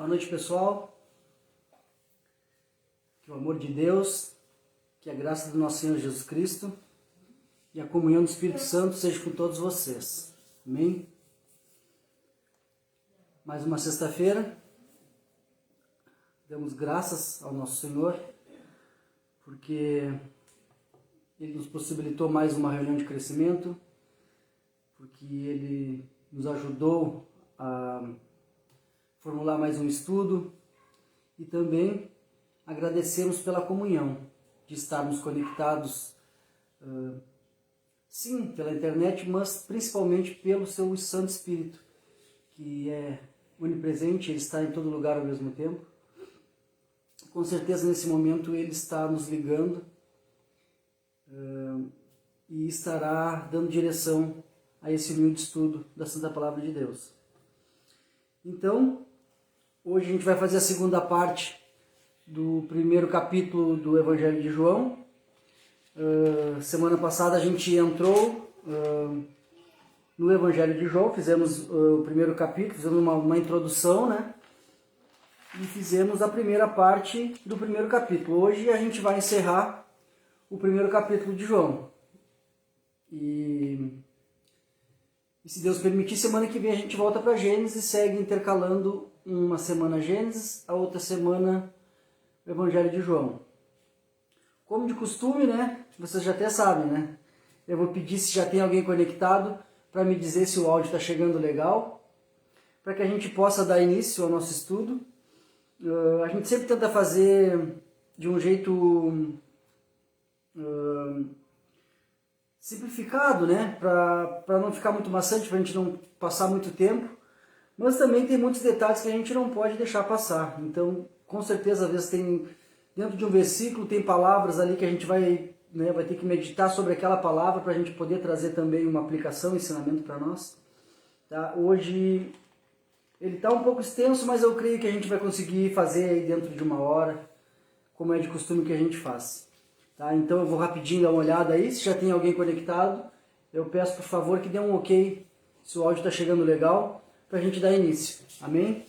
Boa noite, pessoal. Que o amor de Deus, que a graça do nosso Senhor Jesus Cristo e a comunhão do Espírito Santo seja com todos vocês. Amém? Mais uma sexta-feira. Damos graças ao nosso Senhor, porque Ele nos possibilitou mais uma reunião de crescimento, porque Ele nos ajudou a formular mais um estudo e também agradecemos pela comunhão, de estarmos conectados, sim, pela internet, mas principalmente pelo seu Santo Espírito, que é onipresente, Ele está em todo lugar ao mesmo tempo. Com certeza nesse momento Ele está nos ligando e estará dando direção a esse humilde estudo da Santa Palavra de Deus. Então, hoje a gente vai fazer a segunda parte do primeiro capítulo do Evangelho de João. Semana passada a gente entrou no Evangelho de João, fizemos o primeiro capítulo, fizemos uma introdução, né? E fizemos a primeira parte do primeiro capítulo. Hoje a gente vai encerrar o primeiro capítulo de João. E se Deus permitir, semana que vem a gente volta para Gênesis e segue intercalando uma semana Gênesis, a outra semana o Evangelho de João. Como de costume, né? Vocês já até sabem, né? Eu vou pedir se já tem alguém conectado para me dizer se o áudio está chegando legal, para que a gente possa dar início ao nosso estudo. A gente sempre tenta fazer de um jeito simplificado, né? Para não ficar muito maçante, para a gente não passar muito tempo. Mas também tem muitos detalhes que a gente não pode deixar passar. Então, com certeza, às vezes tem, dentro de um versículo, tem palavras ali que a gente vai ter que meditar sobre aquela palavra para a gente poder trazer também uma aplicação, um ensinamento para nós. Tá? Hoje ele está um pouco extenso, mas eu creio que a gente vai conseguir fazer aí dentro de uma hora, como é de costume que a gente faz. Tá? Então eu vou rapidinho dar uma olhada aí, se já tem alguém conectado, eu peço por favor que dê um ok, se o áudio está chegando legal, para a gente dar início. Amém?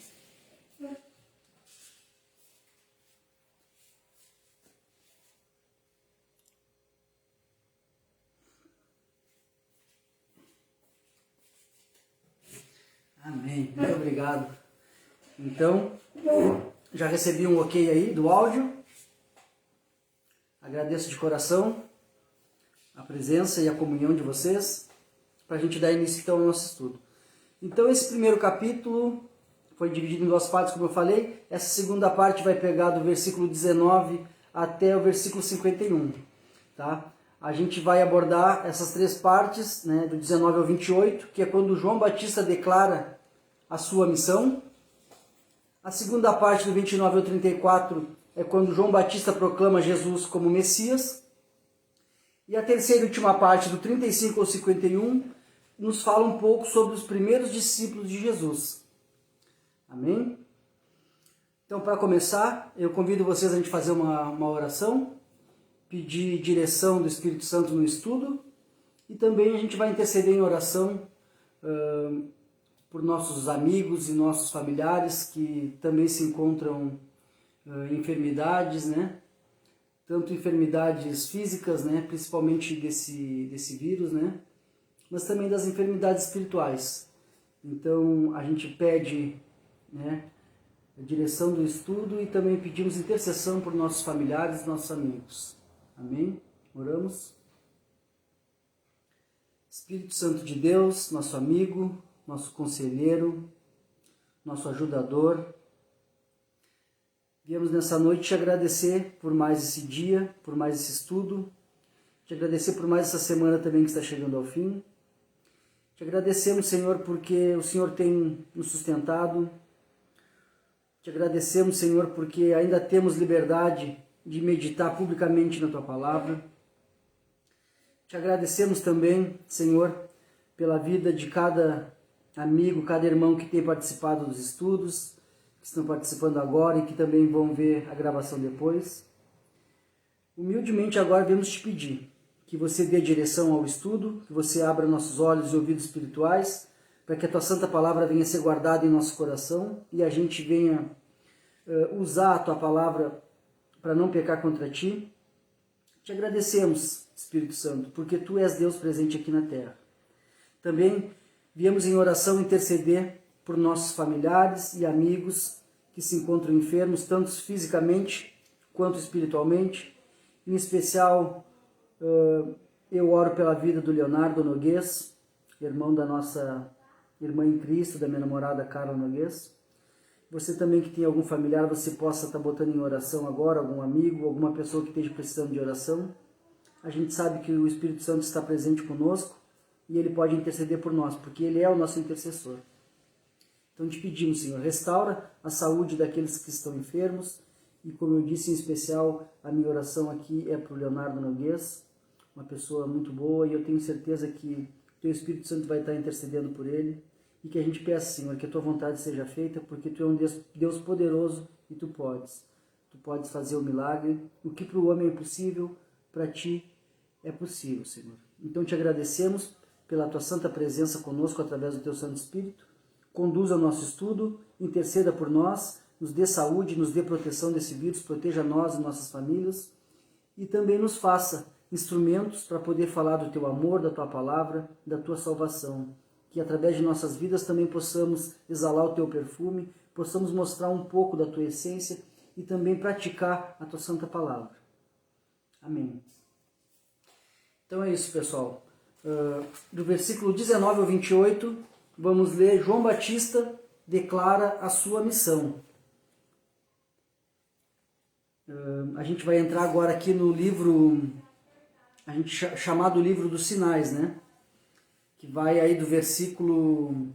Amém. Muito obrigado. Então, já recebi um ok aí do áudio. Agradeço de coração a presença e a comunhão de vocês, para a gente dar início então ao nosso estudo. Então esse primeiro capítulo foi dividido em duas partes, como eu falei. Essa segunda parte vai pegar do versículo 19 até o versículo 51. Tá? A gente vai abordar essas três partes, né, do 19 ao 28, que é quando João Batista declara a sua missão. A segunda parte, do 29 ao 34, é quando João Batista proclama Jesus como Messias. E a terceira e última parte, do 35 ao 51, nos fala um pouco sobre os primeiros discípulos de Jesus. Amém? Então, para começar, eu convido vocês a gente fazer uma oração, pedir direção do Espírito Santo no estudo, e também a gente vai interceder em oração por nossos amigos e nossos familiares que também se encontram em enfermidades, né? Tanto enfermidades físicas, né? Principalmente desse vírus, né? Mas também das enfermidades espirituais. Então a gente pede, né, a direção do estudo e também pedimos intercessão por nossos familiares e nossos amigos. Amém? Oramos. Espírito Santo de Deus, nosso amigo, nosso conselheiro, nosso ajudador, viemos nessa noite te agradecer por mais esse dia, por mais esse estudo, te agradecer por mais essa semana também que está chegando ao fim. Te agradecemos, Senhor, porque o Senhor tem nos sustentado. Te agradecemos, Senhor, porque ainda temos liberdade de meditar publicamente na Tua Palavra. Te agradecemos também, Senhor, pela vida de cada amigo, cada irmão que tem participado dos estudos, que estão participando agora e que também vão ver a gravação depois. Humildemente agora viemos te pedir que você dê direção ao estudo, que você abra nossos olhos e ouvidos espirituais, para que a Tua Santa Palavra venha ser guardada em nosso coração e a gente venha usar a Tua palavra para não pecar contra Ti. Te agradecemos, Espírito Santo, porque Tu és Deus presente aqui na terra. Também viemos em oração interceder por nossos familiares e amigos que se encontram enfermos, tanto fisicamente quanto espiritualmente. Em especial, eu oro pela vida do Leonardo Noguês, irmão da nossa irmã em Cristo, da minha namorada Carla Noguês. Você também que tem algum familiar, você possa estar botando em oração agora, algum amigo, alguma pessoa que esteja precisando de oração. A gente sabe que o Espírito Santo está presente conosco e Ele pode interceder por nós, porque Ele é o nosso intercessor. Então te pedimos, Senhor, restaura a saúde daqueles que estão enfermos e, como eu disse, em especial, a minha oração aqui é para o Leonardo Noguês, uma pessoa muito boa, e eu tenho certeza que o Teu Espírito Santo vai estar intercedendo por ele. E que a gente peça, Senhor, que a Tua vontade seja feita, porque Tu é um Deus poderoso e Tu podes. Tu podes fazer o milagre. O que para o homem é impossível, para Ti é possível, Senhor. Então te agradecemos pela Tua santa presença conosco através do Teu Santo Espírito. Conduza o nosso estudo, interceda por nós, nos dê saúde, nos dê proteção desse vírus, proteja nós e nossas famílias. E também nos faça instrumentos para poder falar do Teu amor, da Tua palavra, da Tua salvação. Que através de nossas vidas também possamos exalar o Teu perfume, possamos mostrar um pouco da Tua essência e também praticar a Tua santa palavra. Amém. Então é isso, pessoal. Do versículo 19 ao 28, vamos ler João Batista declara a sua missão. A gente vai entrar agora aqui no livro, chamado Livro dos Sinais, né? Que vai aí do versículo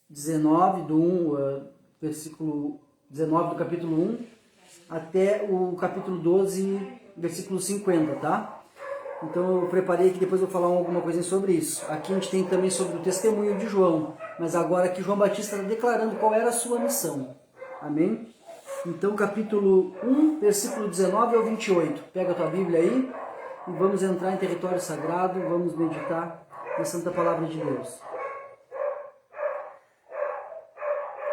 19, versículo 19 do capítulo 1, até o capítulo 12, versículo 50, tá? Então eu preparei que depois eu vou falar alguma coisa sobre isso. Aqui a gente tem também sobre o testemunho de João, mas agora aqui João Batista está declarando qual era a sua missão. Amém? Então capítulo 1, versículo 19 ao 28. Pega a tua Bíblia aí e vamos entrar em território sagrado, vamos meditar na Santa Palavra de Deus.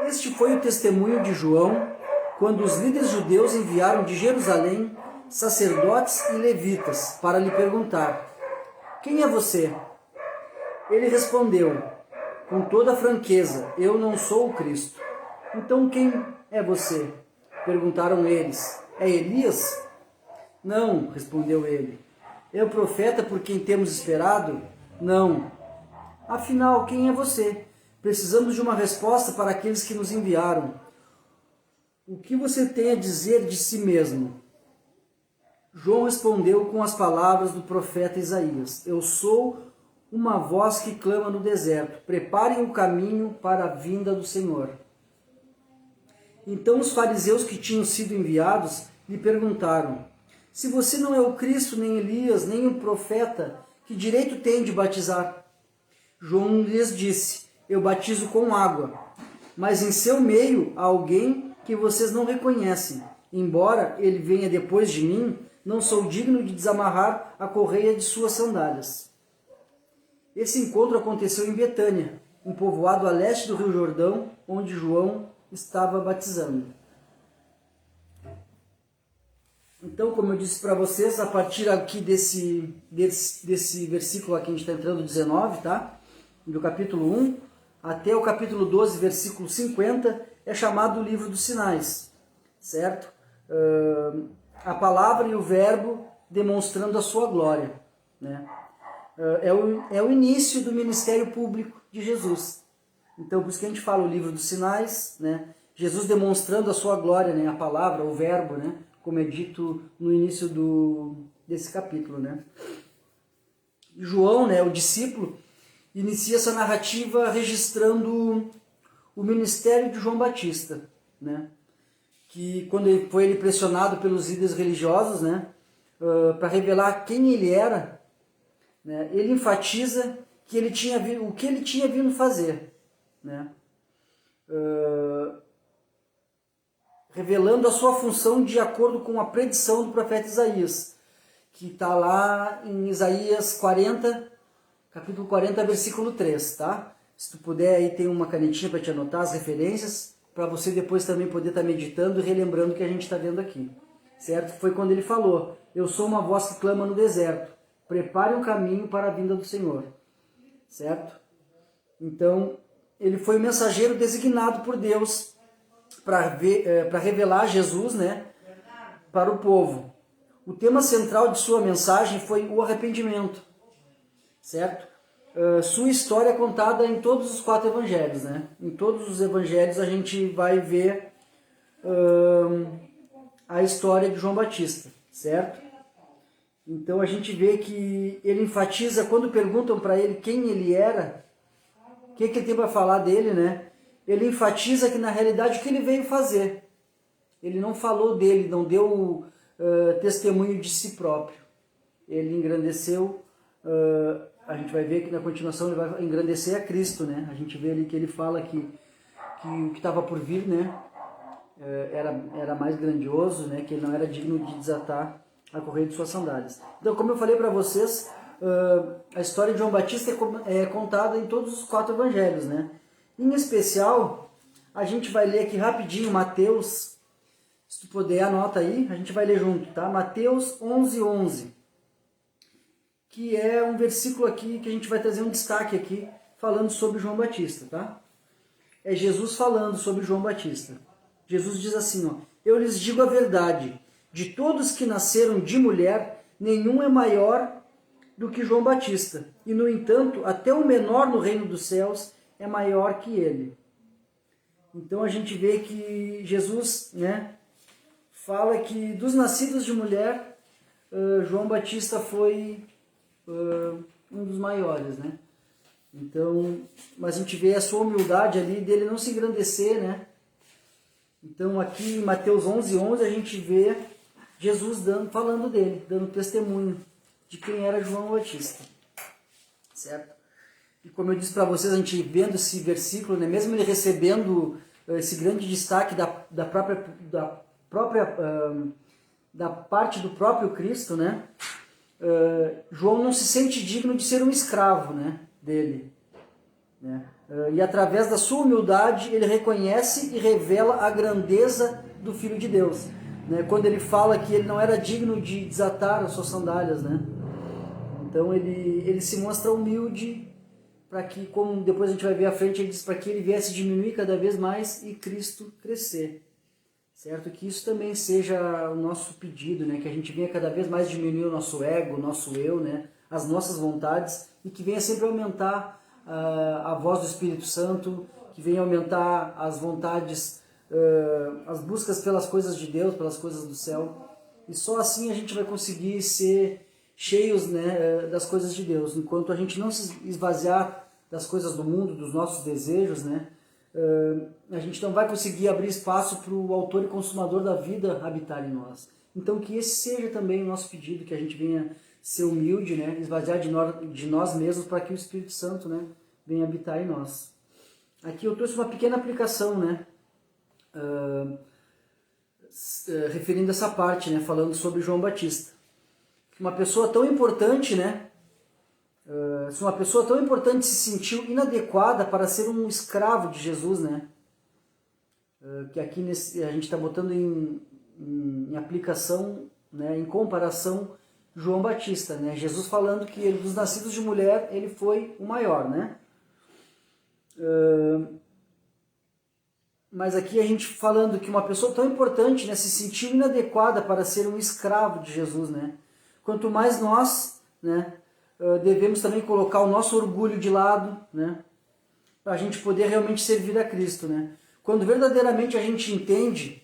Este foi o testemunho de João, quando os líderes judeus enviaram de Jerusalém sacerdotes e levitas para lhe perguntar: quem é você? Ele respondeu, com toda franqueza, eu não sou o Cristo. Então quem é você? Perguntaram eles. É Elias? Não, respondeu ele. É o profeta por quem temos esperado? Não. Afinal, quem é você? Precisamos de uma resposta para aqueles que nos enviaram. O que você tem a dizer de si mesmo? João respondeu com as palavras do profeta Isaías: eu sou uma voz que clama no deserto, preparem o caminho para a vinda do Senhor. Então os fariseus que tinham sido enviados lhe perguntaram: se você não é o Cristo, nem Elias, nem o profeta, que direito tem de batizar? João lhes disse: eu batizo com água, mas em seu meio há alguém que vocês não reconhecem. Embora ele venha depois de mim, não sou digno de desamarrar a correia de suas sandálias. Esse encontro aconteceu em Betânia, um povoado a leste do Rio Jordão, onde João estava batizando. Então, como eu disse para vocês, a partir aqui desse versículo aqui, a gente está entrando 19, tá? Do capítulo 1 até o capítulo 12, versículo 50, é chamado o Livro dos Sinais, certo? A palavra e o verbo demonstrando a sua glória, né? É o início do ministério público de Jesus. Então, por isso que a gente fala o Livro dos Sinais, né? Jesus demonstrando a sua glória, né? A palavra, o verbo, né? Como é dito no início desse capítulo, né? João, né, o discípulo, inicia essa narrativa registrando o ministério de João Batista, né? Que quando ele pressionado pelos líderes religiosos, né, para revelar quem ele era, né, ele enfatiza que o que ele tinha vindo fazer, né? Revelando a sua função de acordo com a predição do profeta Isaías, que está lá em Isaías 40, capítulo 40, versículo 3, tá? Se tu puder, aí tem uma canetinha para te anotar as referências, para você depois também poder estar meditando e relembrando o que a gente está vendo aqui. Certo? Foi quando ele falou: eu sou uma voz que clama no deserto, prepare um caminho para a vinda do Senhor. Certo? Então, ele foi o mensageiro designado por Deus para revelar Jesus, né, para o povo. O tema central de sua mensagem foi o arrependimento. Certo? Sua história é contada em todos os 4 evangelhos. Né? Em todos os evangelhos a gente vai ver a história de João Batista, certo? Então a gente vê que ele enfatiza, quando perguntam para ele quem ele era, o que ele tem para falar dele, né? Ele enfatiza que na realidade o que ele veio fazer. Ele não falou dele, não deu testemunho de si próprio. Ele engrandeceu, a gente vai ver que na continuação ele vai engrandecer a Cristo, né? A gente vê ali que ele fala que o que estava por vir, né? Era mais grandioso, né, que ele não era digno de desatar a correia de suas sandálias. Então, como eu falei para vocês, a história de João Batista é contada em todos os 4 evangelhos. Né? Em especial, a gente vai ler aqui rapidinho Mateus, se tu puder, anota aí, a gente vai ler junto, tá? Mateus 11:11, que é um versículo aqui que a gente vai trazer um destaque aqui, falando sobre João Batista, tá? É Jesus falando sobre João Batista. Jesus diz assim, ó: eu lhes digo a verdade, de todos que nasceram de mulher, nenhum é maior do que João Batista. E, no entanto, até o menor no reino dos céus é maior que ele. Então a gente vê que Jesus, né, fala que dos nascidos de mulher, João Batista foi um dos maiores, né? Então, mas a gente vê a sua humildade ali, dele não se engrandecer, né? Então aqui em Mateus 11:11 a gente vê Jesus falando dele, dando testemunho de quem era João Batista. Certo? E como eu disse para vocês, a gente vendo esse versículo, né, mesmo ele recebendo esse grande destaque da parte do próprio Cristo, né, João não se sente digno de ser um escravo, né, dele. Né? E através da sua humildade ele reconhece e revela a grandeza do Filho de Deus, né? Quando ele fala que ele não era digno de desatar as suas sandálias, né? Então ele se mostra humilde para que, como depois a gente vai ver à frente, ele diz para que ele viesse diminuir cada vez mais e Cristo crescer, certo? Que isso também seja o nosso pedido, né? Que a gente venha cada vez mais diminuir o nosso ego, o nosso eu, né? As nossas vontades, e que venha sempre aumentar a voz do Espírito Santo, que venha aumentar as vontades, as buscas pelas coisas de Deus, pelas coisas do céu. E só assim a gente vai conseguir ser cheios, né, das coisas de Deus. Enquanto a gente não se esvaziar das coisas do mundo, dos nossos desejos, né, a gente não vai conseguir abrir espaço para o autor e consumador da vida habitar em nós. Então que esse seja também o nosso pedido, que a gente venha ser humilde, né, esvaziar de nós mesmos para que o Espírito Santo, né, venha habitar em nós. Aqui eu trouxe uma pequena aplicação, né, referindo essa parte, né, falando sobre João Batista. Uma pessoa tão importante, né, se uma pessoa tão importante se sentiu inadequada para ser um escravo de Jesus, né, que aqui a gente está botando em aplicação, né, em comparação, João Batista, né? Jesus falando que ele, dos nascidos de mulher, ele foi o maior, né? Mas aqui a gente falando que uma pessoa tão importante, né, se sentiu inadequada para ser um escravo de Jesus, né? Quanto mais nós, né, devemos também colocar o nosso orgulho de lado, né, para a gente poder realmente servir a Cristo, né? Quando verdadeiramente a gente entende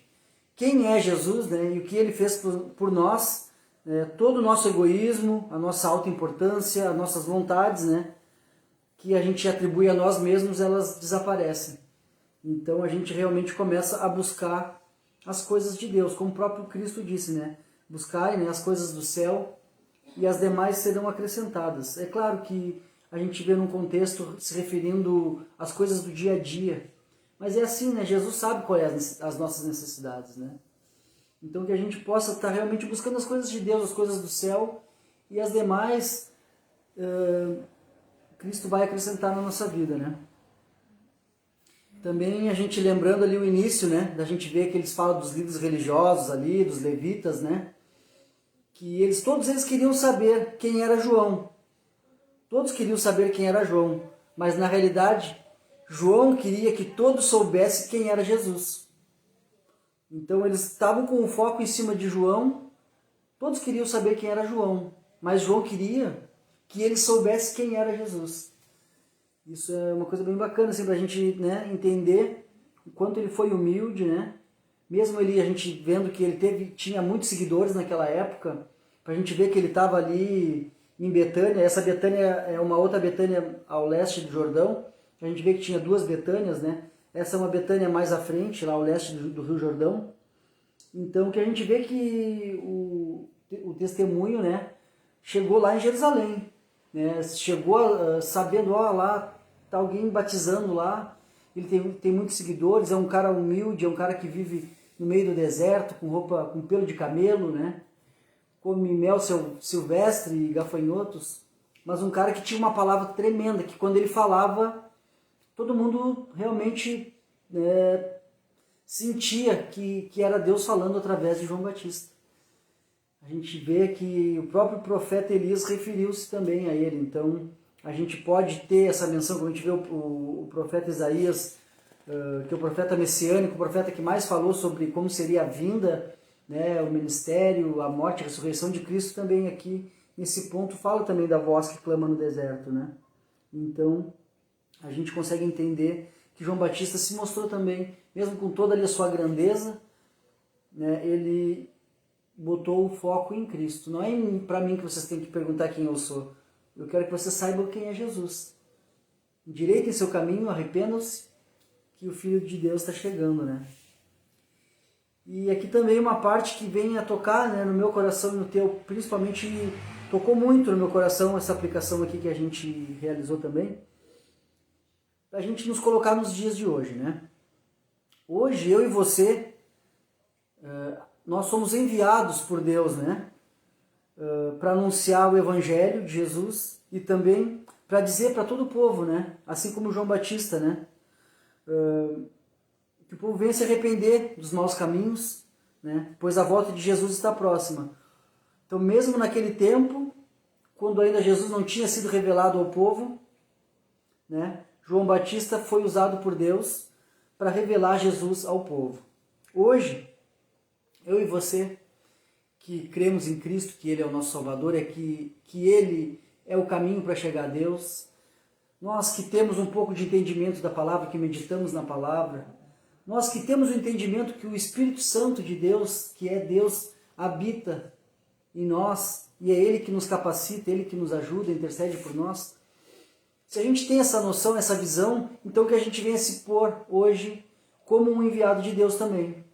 quem é Jesus, né, e o que ele fez por nós, todo o nosso egoísmo, a nossa autoimportância, as nossas vontades, né, que a gente atribui a nós mesmos, elas desaparecem. Então a gente realmente começa a buscar as coisas de Deus, como o próprio Cristo disse, né? Buscai, né, as coisas do céu e as demais serão acrescentadas. É claro que a gente vê num contexto se referindo às coisas do dia a dia, mas é assim, né? Jesus sabe quais as nossas necessidades, né? Então que a gente possa estar realmente buscando as coisas de Deus, as coisas do céu, e as demais Cristo vai acrescentar na nossa vida, né? Também a gente lembrando ali o início, né, da gente ver que eles falam dos líderes religiosos ali, dos levitas, né, que todos eles queriam saber quem era João. Todos queriam saber quem era João, mas na realidade João queria que todos soubessem quem era Jesus. Então eles estavam com o foco em cima de João, todos queriam saber quem era João, mas João queria que eles soubessem quem era Jesus. Isso é uma coisa bem bacana assim, para a gente, né, entender o quanto ele foi humilde, né? Mesmo ele, a gente vendo que ele tinha muitos seguidores naquela época, para a gente ver que ele estava ali em Betânia. Essa Betânia é uma outra Betânia ao leste do Jordão. A gente vê que tinha duas Betânias, né? Essa é uma Betânia mais à frente, lá ao leste do Rio Jordão. Então, que a gente vê que o testemunho, né, chegou lá em Jerusalém, né? Chegou sabendo, ó, lá tá alguém batizando lá, ele tem muitos seguidores, é um cara humilde, é um cara que vive no meio do deserto, com roupa, com pelo de camelo, né? Come mel silvestre e gafanhotos, mas um cara que tinha uma palavra tremenda, que quando ele falava, todo mundo realmente sentia que era Deus falando através de João Batista. A gente vê que o próprio profeta Elias referiu-se também a ele. Então, a gente pode ter essa menção, quando a gente vê o profeta Isaías, que é o profeta messiânico, o profeta que mais falou sobre como seria a vinda, né, o ministério, a morte, a ressurreição de Cristo, também aqui, nesse ponto, fala também da voz que clama no deserto, né? Então, a gente consegue entender que João Batista se mostrou também, mesmo com toda ali a sua grandeza, né, ele botou o foco em Cristo. Não é para mim que vocês têm que perguntar quem eu sou. Eu quero que vocês saibam quem é Jesus. Endireitem seu caminho, arrependam-se, que o Filho de Deus está chegando, né? E aqui também uma parte que vem a tocar, né, no meu coração e no teu, principalmente tocou muito no meu coração essa aplicação aqui que a gente realizou também, a gente nos colocar nos dias de hoje, né? Hoje, eu e você, nós somos enviados por Deus, né? Para anunciar o Evangelho de Jesus e também para dizer para todo o povo, né? Assim como João Batista, né? Que o povo venha se arrepender dos maus caminhos, né? Pois a volta de Jesus está próxima. Então, mesmo naquele tempo, quando ainda Jesus não tinha sido revelado ao povo, né? João Batista foi usado por Deus para revelar Jesus ao povo. Hoje, eu e você, que cremos em Cristo, que Ele é o nosso Salvador, que Ele é o caminho para chegar a Deus, nós que temos um pouco de entendimento da palavra, que meditamos na palavra, nós que temos o entendimento que o Espírito Santo de Deus, que é Deus, habita em nós, e é Ele que nos capacita, Ele que nos ajuda, intercede por nós. Se a gente tem essa noção, essa visão, então que a gente venha se pôr hoje como um enviado de Deus também,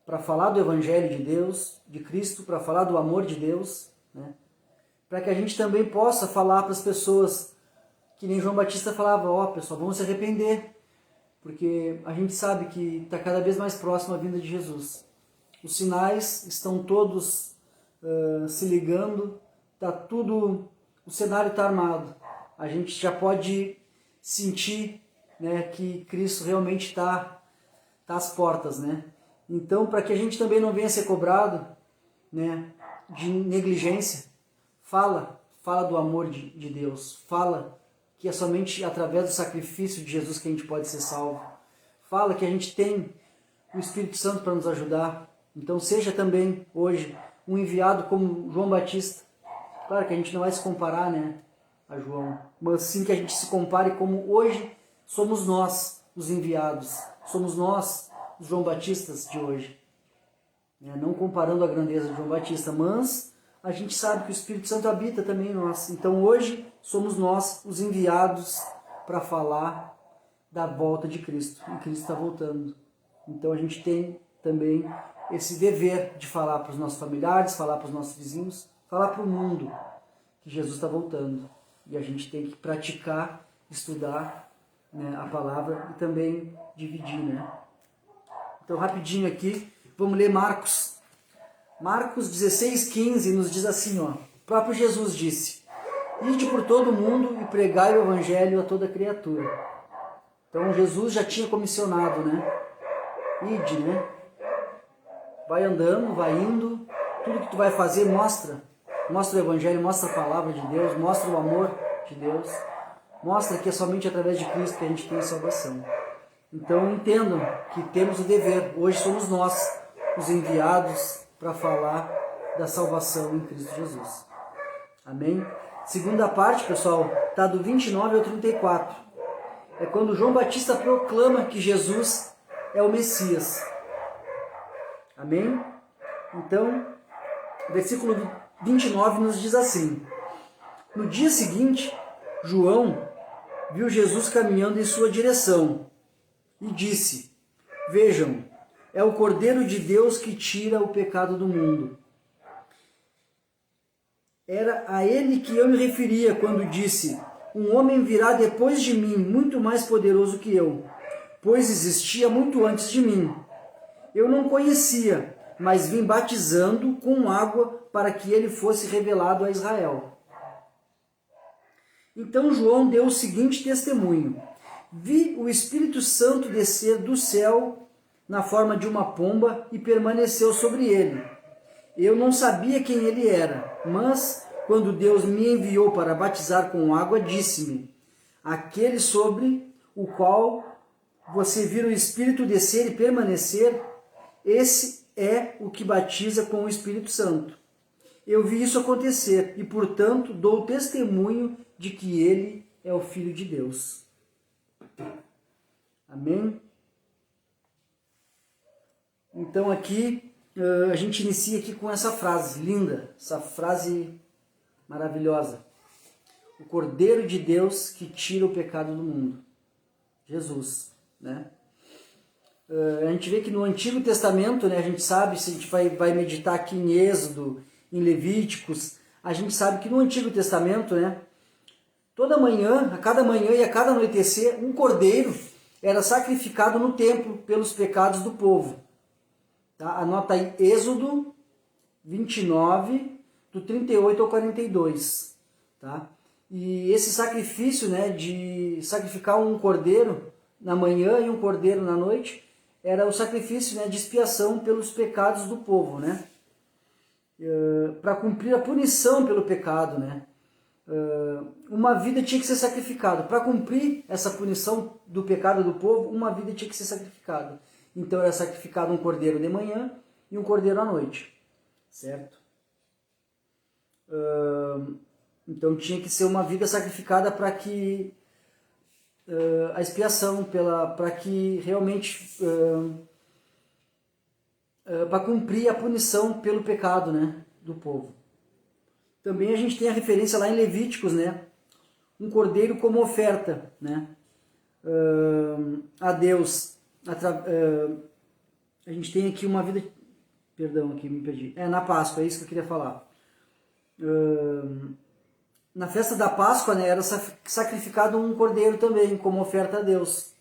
para falar do Evangelho de Deus, de Cristo, para falar do amor de Deus, né? Para que a gente também possa falar para as pessoas, que nem João Batista falava, ó, pessoal, vamos se arrepender, porque a gente sabe que está cada vez mais próximo a vinda de Jesus. Os sinais estão todos se ligando, tá tudo, o cenário está armado. A gente já pode sentir, né, que Cristo realmente está às portas, né? Então, para que a gente também não venha ser cobrado, né, de negligência, fala do amor de Deus, fala que é somente através do sacrifício de Jesus que a gente pode ser salvo. Fala que a gente tem o Espírito Santo para nos ajudar. Então, seja também hoje um enviado como João Batista. Claro que a gente não vai se comparar, né, a João, mas sim que a gente se compare como hoje somos nós os enviados, somos nós os João Batistas de hoje. Não comparando a grandeza de João Batista, mas a gente sabe que o Espírito Santo habita também em nós. Então hoje somos nós os enviados para falar da volta de Cristo. E Cristo está voltando. Então a gente tem também esse dever de falar para os nossos familiares, falar para os nossos vizinhos, falar para o mundo que Jesus está voltando. E a gente tem que praticar, estudar, né, a palavra e também dividir, né? Então, rapidinho aqui, vamos ler Marcos. Marcos 16:15 nos diz assim, ó, o próprio Jesus disse, ide por todo o mundo e pregai o evangelho a toda criatura. Então Jesus já tinha comissionado, né? Ide, né? Vai andando, vai indo, tudo que tu vai fazer mostra o Evangelho, mostra a palavra de Deus, mostra o amor de Deus, mostra que é somente através de Cristo que a gente tem a salvação. Então entendam que temos o dever, hoje somos nós os enviados para falar da salvação em Cristo Jesus. Amém? Segunda parte, pessoal, está do 29 ao 34. É quando João Batista proclama que Jesus é o Messias. Amém? Então, versículo 29 nos diz assim: no dia seguinte, João viu Jesus caminhando em sua direção e disse: vejam, é o Cordeiro de Deus que tira o pecado do mundo. Era a ele que eu me referia quando disse: um homem virá depois de mim, muito mais poderoso que eu, pois existia muito antes de mim. Eu não conhecia, mas vim batizando com água para que ele fosse revelado a Israel. Então João deu o seguinte testemunho: vi o Espírito Santo descer do céu na forma de uma pomba e permaneceu sobre ele. Eu não sabia quem ele era, mas quando Deus me enviou para batizar com água, disse-me: aquele sobre o qual você vira o Espírito descer e permanecer, esse é o que batiza com o Espírito Santo. Eu vi isso acontecer e, portanto, dou testemunho de que ele é o Filho de Deus. Amém? Então aqui a gente inicia aqui com essa frase linda, essa frase maravilhosa. O Cordeiro de Deus que tira o pecado do mundo. Jesus, né? A gente vê que no Antigo Testamento, né, a gente sabe, se a gente vai meditar aqui em Êxodo, em Levíticos, a gente sabe que no Antigo Testamento, né, toda manhã, a cada manhã e a cada anoitecer, um cordeiro era sacrificado no templo pelos pecados do povo. Tá? Anota aí Êxodo 29, do 38 ao 42. Tá? E esse sacrifício, né, de sacrificar um cordeiro na manhã e um cordeiro na noite, era o sacrifício, né, de expiação pelos pecados do povo, né? Para cumprir a punição pelo pecado, né? Uma vida tinha que ser sacrificada. Para cumprir essa punição do pecado do povo, uma vida tinha que ser sacrificada. Então era sacrificado um cordeiro de manhã e um cordeiro à noite, certo? Então tinha que ser uma vida sacrificada para que a expiação, para que realmente para cumprir a punição pelo pecado, né, do povo. Também a gente tem a referência lá em Levíticos, né, um cordeiro como oferta, né, a Deus. A gente tem aqui uma vida, perdão, aqui me perdi. Na Páscoa, é isso que eu queria falar. Na festa da Páscoa, né, era sacrificado um cordeiro também, como oferta a Deus.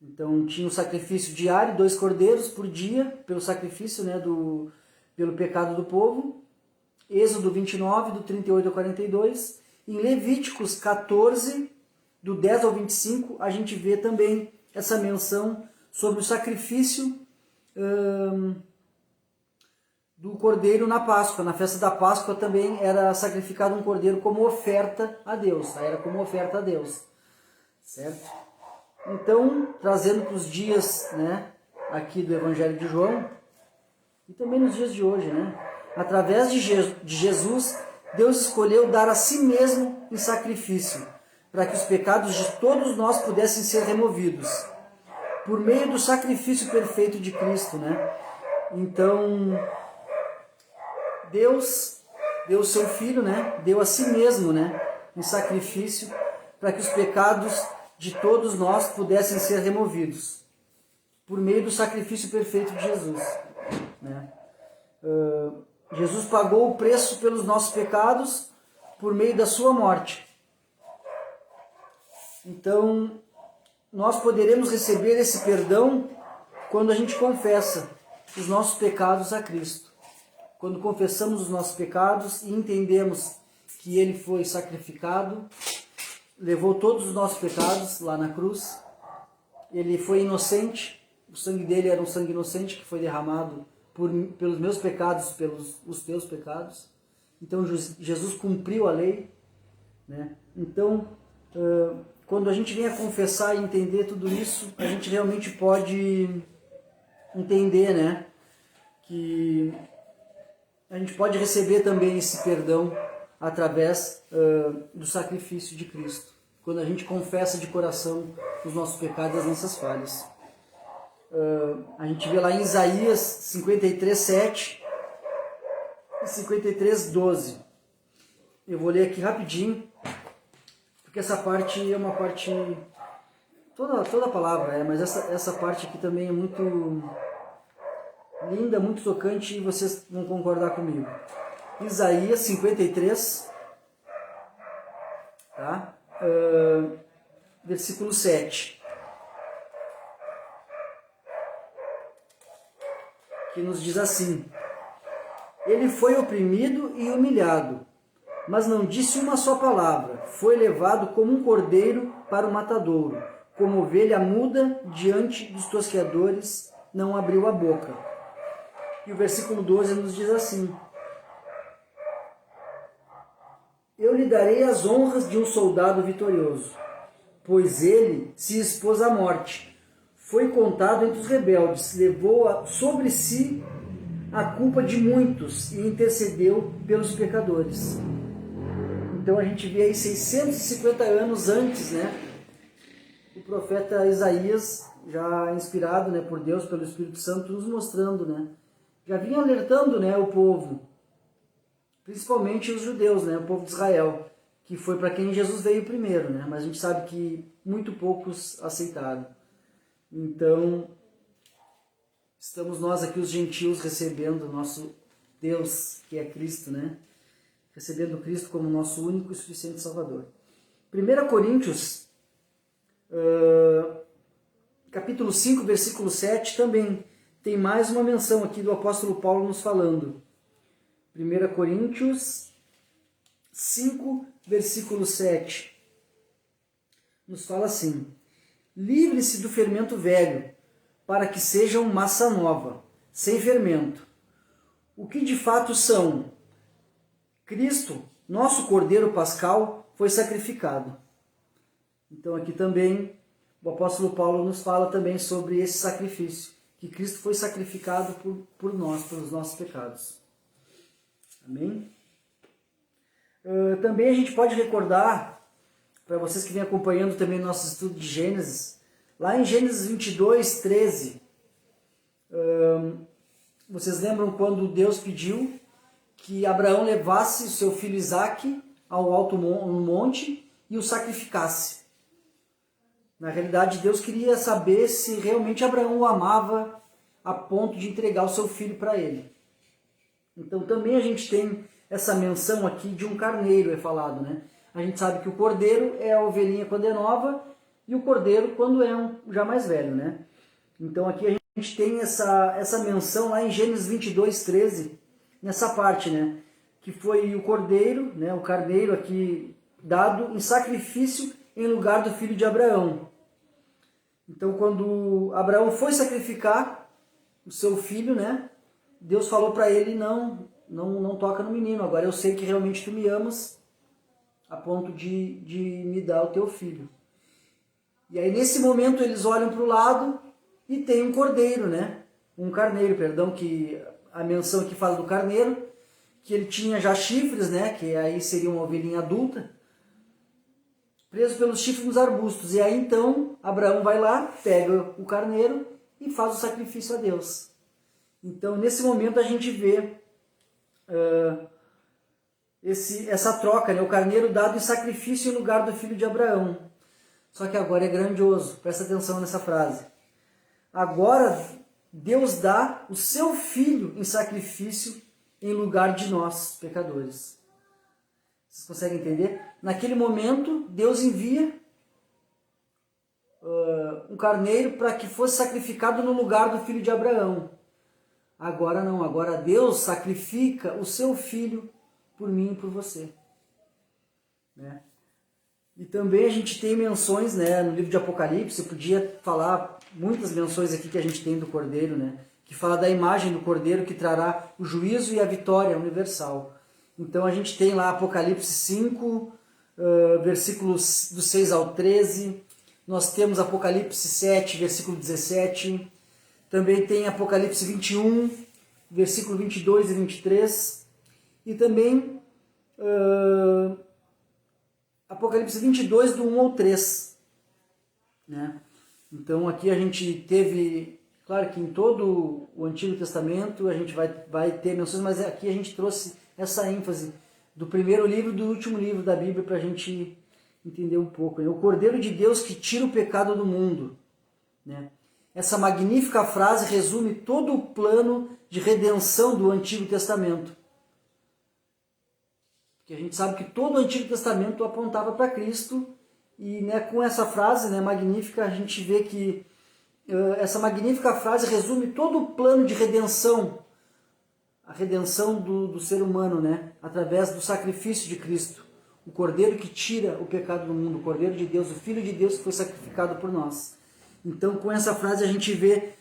Então tinha o sacrifício diário, 2 cordeiros por dia, pelo sacrifício, né, pelo pecado do povo. Êxodo 29, do 38 ao 42. Em Levíticos 14, do 10 ao 25, a gente vê também essa menção sobre o sacrifício do cordeiro na Páscoa. Na festa da Páscoa também era sacrificado um cordeiro como oferta a Deus. Era como oferta a Deus. Certo? Então, trazendo para os dias, né, aqui do Evangelho de João, e também nos dias de hoje, né? Através de Jesus, Deus escolheu dar a si mesmo em sacrifício, para que os pecados de todos nós pudessem ser removidos, por meio do sacrifício perfeito de Cristo, né? Então, Deus deu o seu Filho, né? Deu a si mesmo, né, em sacrifício, para que os pecados de todos nós pudessem ser removidos, por meio do sacrifício perfeito de Jesus, né? Jesus pagou o preço pelos nossos pecados por meio da sua morte. Então, nós poderemos receber esse perdão quando a gente confessa os nossos pecados a Cristo. Quando confessamos os nossos pecados e entendemos que Ele foi sacrificado, levou todos os nossos pecados lá na cruz, ele foi inocente, o sangue dele era um sangue inocente que foi derramado pelos meus pecados, pelos os teus pecados. Então Jesus cumpriu a lei, né? Então, quando a gente vem a confessar e entender tudo isso, a gente realmente pode entender, né, que a gente pode receber também esse perdão através do sacrifício de Cristo, quando a gente confessa de coração os nossos pecados e as nossas falhas. A gente vê lá em Isaías 53:7 e 53:12. Eu vou ler aqui rapidinho, porque essa parte é uma parte... Toda a palavra mas essa parte aqui também é muito linda, muito tocante, e vocês vão concordar comigo. Isaías 53, tá? Versículo 7. Que nos diz assim: Ele foi oprimido e humilhado, mas não disse uma só palavra. Foi levado como um cordeiro para o matadouro, como ovelha muda diante dos tosqueadores, não abriu a boca. E o versículo 12 nos diz assim: Eu lhe darei as honras de um soldado vitorioso, pois ele se expôs à morte. Foi contado entre os rebeldes, levou sobre si a culpa de muitos e intercedeu pelos pecadores. Então a gente vê aí 650 anos antes, né, o profeta Isaías, já inspirado, né, por Deus, pelo Espírito Santo, nos mostrando, né, já vinha alertando, né, o povo, principalmente os judeus, né, o povo de Israel, que foi para quem Jesus veio primeiro, né, mas a gente sabe que muito poucos aceitaram. Então, estamos nós aqui, os gentios, recebendo o nosso Deus, que é Cristo, né? Recebendo Cristo como nosso único e suficiente Salvador. 1 Coríntios, capítulo 5, versículo 7, também tem mais uma menção aqui do apóstolo Paulo nos falando. 1 Coríntios 5, versículo 7, nos fala assim: Livre-se do fermento velho, para que sejam massa nova, sem fermento. O que de fato são? Cristo, nosso Cordeiro Pascal, foi sacrificado. Então aqui também o apóstolo Paulo nos fala também sobre esse sacrifício, que Cristo foi sacrificado por nós, pelos nossos pecados. Amém? Também a gente pode recordar, para vocês que vêm acompanhando também nosso estudo de Gênesis, lá em Gênesis 22, 13, vocês lembram quando Deus pediu que Abraão levasse o seu filho Isaque ao alto monte e o sacrificasse? Na realidade, Deus queria saber se realmente Abraão o amava a ponto de entregar o seu filho para ele. Então também a gente tem essa menção aqui de um carneiro, é falado, né? A gente sabe que o cordeiro é a ovelhinha quando é nova e o cordeiro quando é já mais velho, né? Então aqui a gente tem essa menção lá em Gênesis 22, 13, nessa parte, né? Que foi o cordeiro, né? O carneiro aqui dado em sacrifício em lugar do filho de Abraão. Então quando Abraão foi sacrificar o seu filho, né? Deus falou para ele: não toca no menino, agora eu sei que realmente tu me amas a ponto de me dar o teu filho. E aí nesse momento eles olham para o lado e tem um cordeiro, né? Um carneiro, perdão, que a menção aqui fala do carneiro, que ele tinha já chifres, né? Que aí seria uma ovelhinha adulta, preso pelos chifres nos arbustos. E aí então Abraão vai lá, pega o carneiro e faz o sacrifício a Deus. Então nesse momento a gente vê essa troca, né? O carneiro dado em sacrifício em lugar do filho de Abraão. Só que agora é grandioso, presta atenção nessa frase. Agora Deus dá o seu filho em sacrifício em lugar de nós, pecadores. Vocês conseguem entender? Naquele momento, Deus envia um carneiro para que fosse sacrificado no lugar do filho de Abraão. Agora não, agora Deus sacrifica o seu filho por mim e por você. Né? E também a gente tem menções, né, no livro de Apocalipse. Eu podia falar muitas menções aqui que a gente tem do Cordeiro, né, que fala da imagem do Cordeiro que trará o juízo e a vitória universal. Então a gente tem lá Apocalipse 5, versículos do 6 ao 13. Nós temos Apocalipse 7, versículo 17. Também tem Apocalipse 21, versículo 22 e 23. E também Apocalipse 22, do 1 ao 3. Né? Então aqui a gente teve, claro que em todo o Antigo Testamento a gente vai ter menções, mas aqui a gente trouxe essa ênfase do primeiro livro e do último livro da Bíblia para a gente entender um pouco. Né? O Cordeiro de Deus que tira o pecado do mundo. Né? Essa magnífica frase resume todo o plano de redenção do Antigo Testamento. Porque a gente sabe que todo o Antigo Testamento apontava para Cristo, e né, com essa frase, né, magnífica, a gente vê que essa magnífica frase resume todo o plano de redenção, a redenção do ser humano, né, através do sacrifício de Cristo, o Cordeiro que tira o pecado do mundo, o Cordeiro de Deus, o Filho de Deus que foi sacrificado por nós. Então, com essa frase a gente vê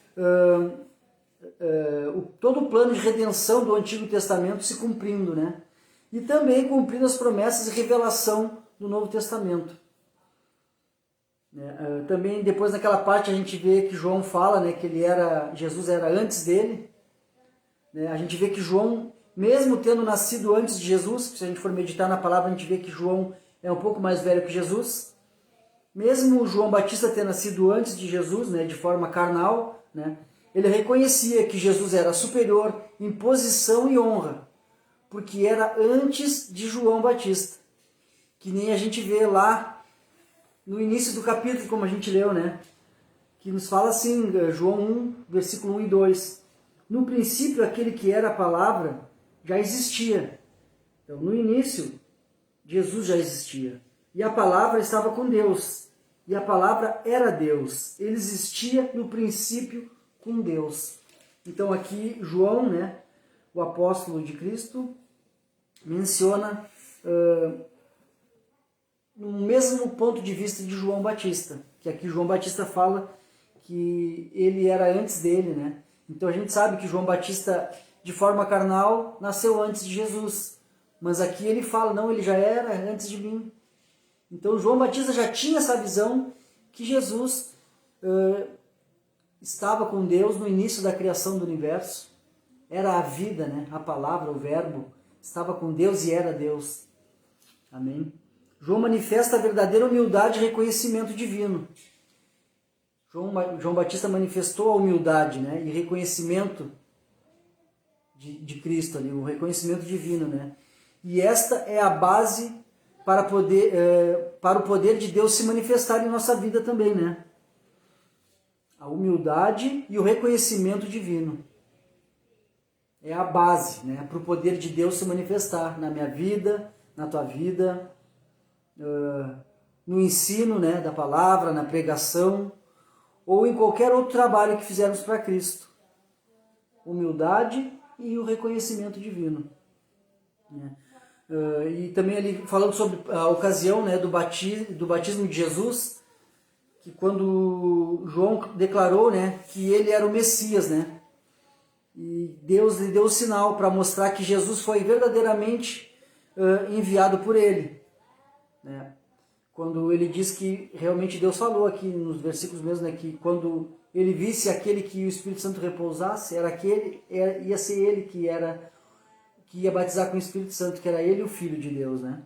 todo o plano de redenção do Antigo Testamento se cumprindo, né? E também cumprindo as promessas e revelação do Novo Testamento. Também depois naquela parte a gente vê que João fala, né, que Jesus era antes dele. Né? A gente vê que João, mesmo tendo nascido antes de Jesus, se a gente for meditar na palavra, a gente vê que João é um pouco mais velho que Jesus. Mesmo João Batista ter nascido antes de Jesus, né, de forma carnal, né, ele reconhecia que Jesus era superior em posição e honra, porque era antes de João Batista. Que nem a gente vê lá no início do capítulo, como a gente leu, né, que nos fala assim, João 1, versículo 1 e 2. No princípio, aquele que era a palavra já existia. Então, no início, Jesus já existia. E a palavra estava com Deus. E a palavra era Deus. Ele existia no princípio com Deus. Então aqui João, né, o apóstolo de Cristo, menciona no mesmo ponto de vista de João Batista. Que aqui João Batista fala que ele era antes dele, né? Então a gente sabe que João Batista, de forma carnal, nasceu antes de Jesus. Mas aqui ele fala, não, ele já era antes de mim. Então João Batista já tinha essa visão que Jesus estava com Deus no início da criação do universo. Era a vida, né? A palavra, o verbo, estava com Deus e era Deus. Amém? João manifesta a verdadeira humildade e reconhecimento divino. João Batista manifestou a humildade, né? E reconhecimento de Cristo ali, o reconhecimento divino, né? E esta é a base para o poder de Deus se manifestar em nossa vida também, né? A humildade e o reconhecimento divino. É a base, né? Para o poder de Deus se manifestar na minha vida, na tua vida, no ensino, né, da palavra, na pregação, ou em qualquer outro trabalho que fizermos para Cristo. Humildade e o reconhecimento divino. Né? E também ali falando sobre a ocasião, né, do batismo de Jesus, que quando João declarou, né, que ele era o Messias, né, e Deus lhe deu o sinal para mostrar que Jesus foi verdadeiramente enviado por ele, né? Quando ele diz que realmente Deus falou aqui nos versículos mesmo, né, que quando ele visse aquele que o Espírito Santo repousasse, ia ser ele que ia batizar com o Espírito Santo, que era ele o Filho de Deus, né?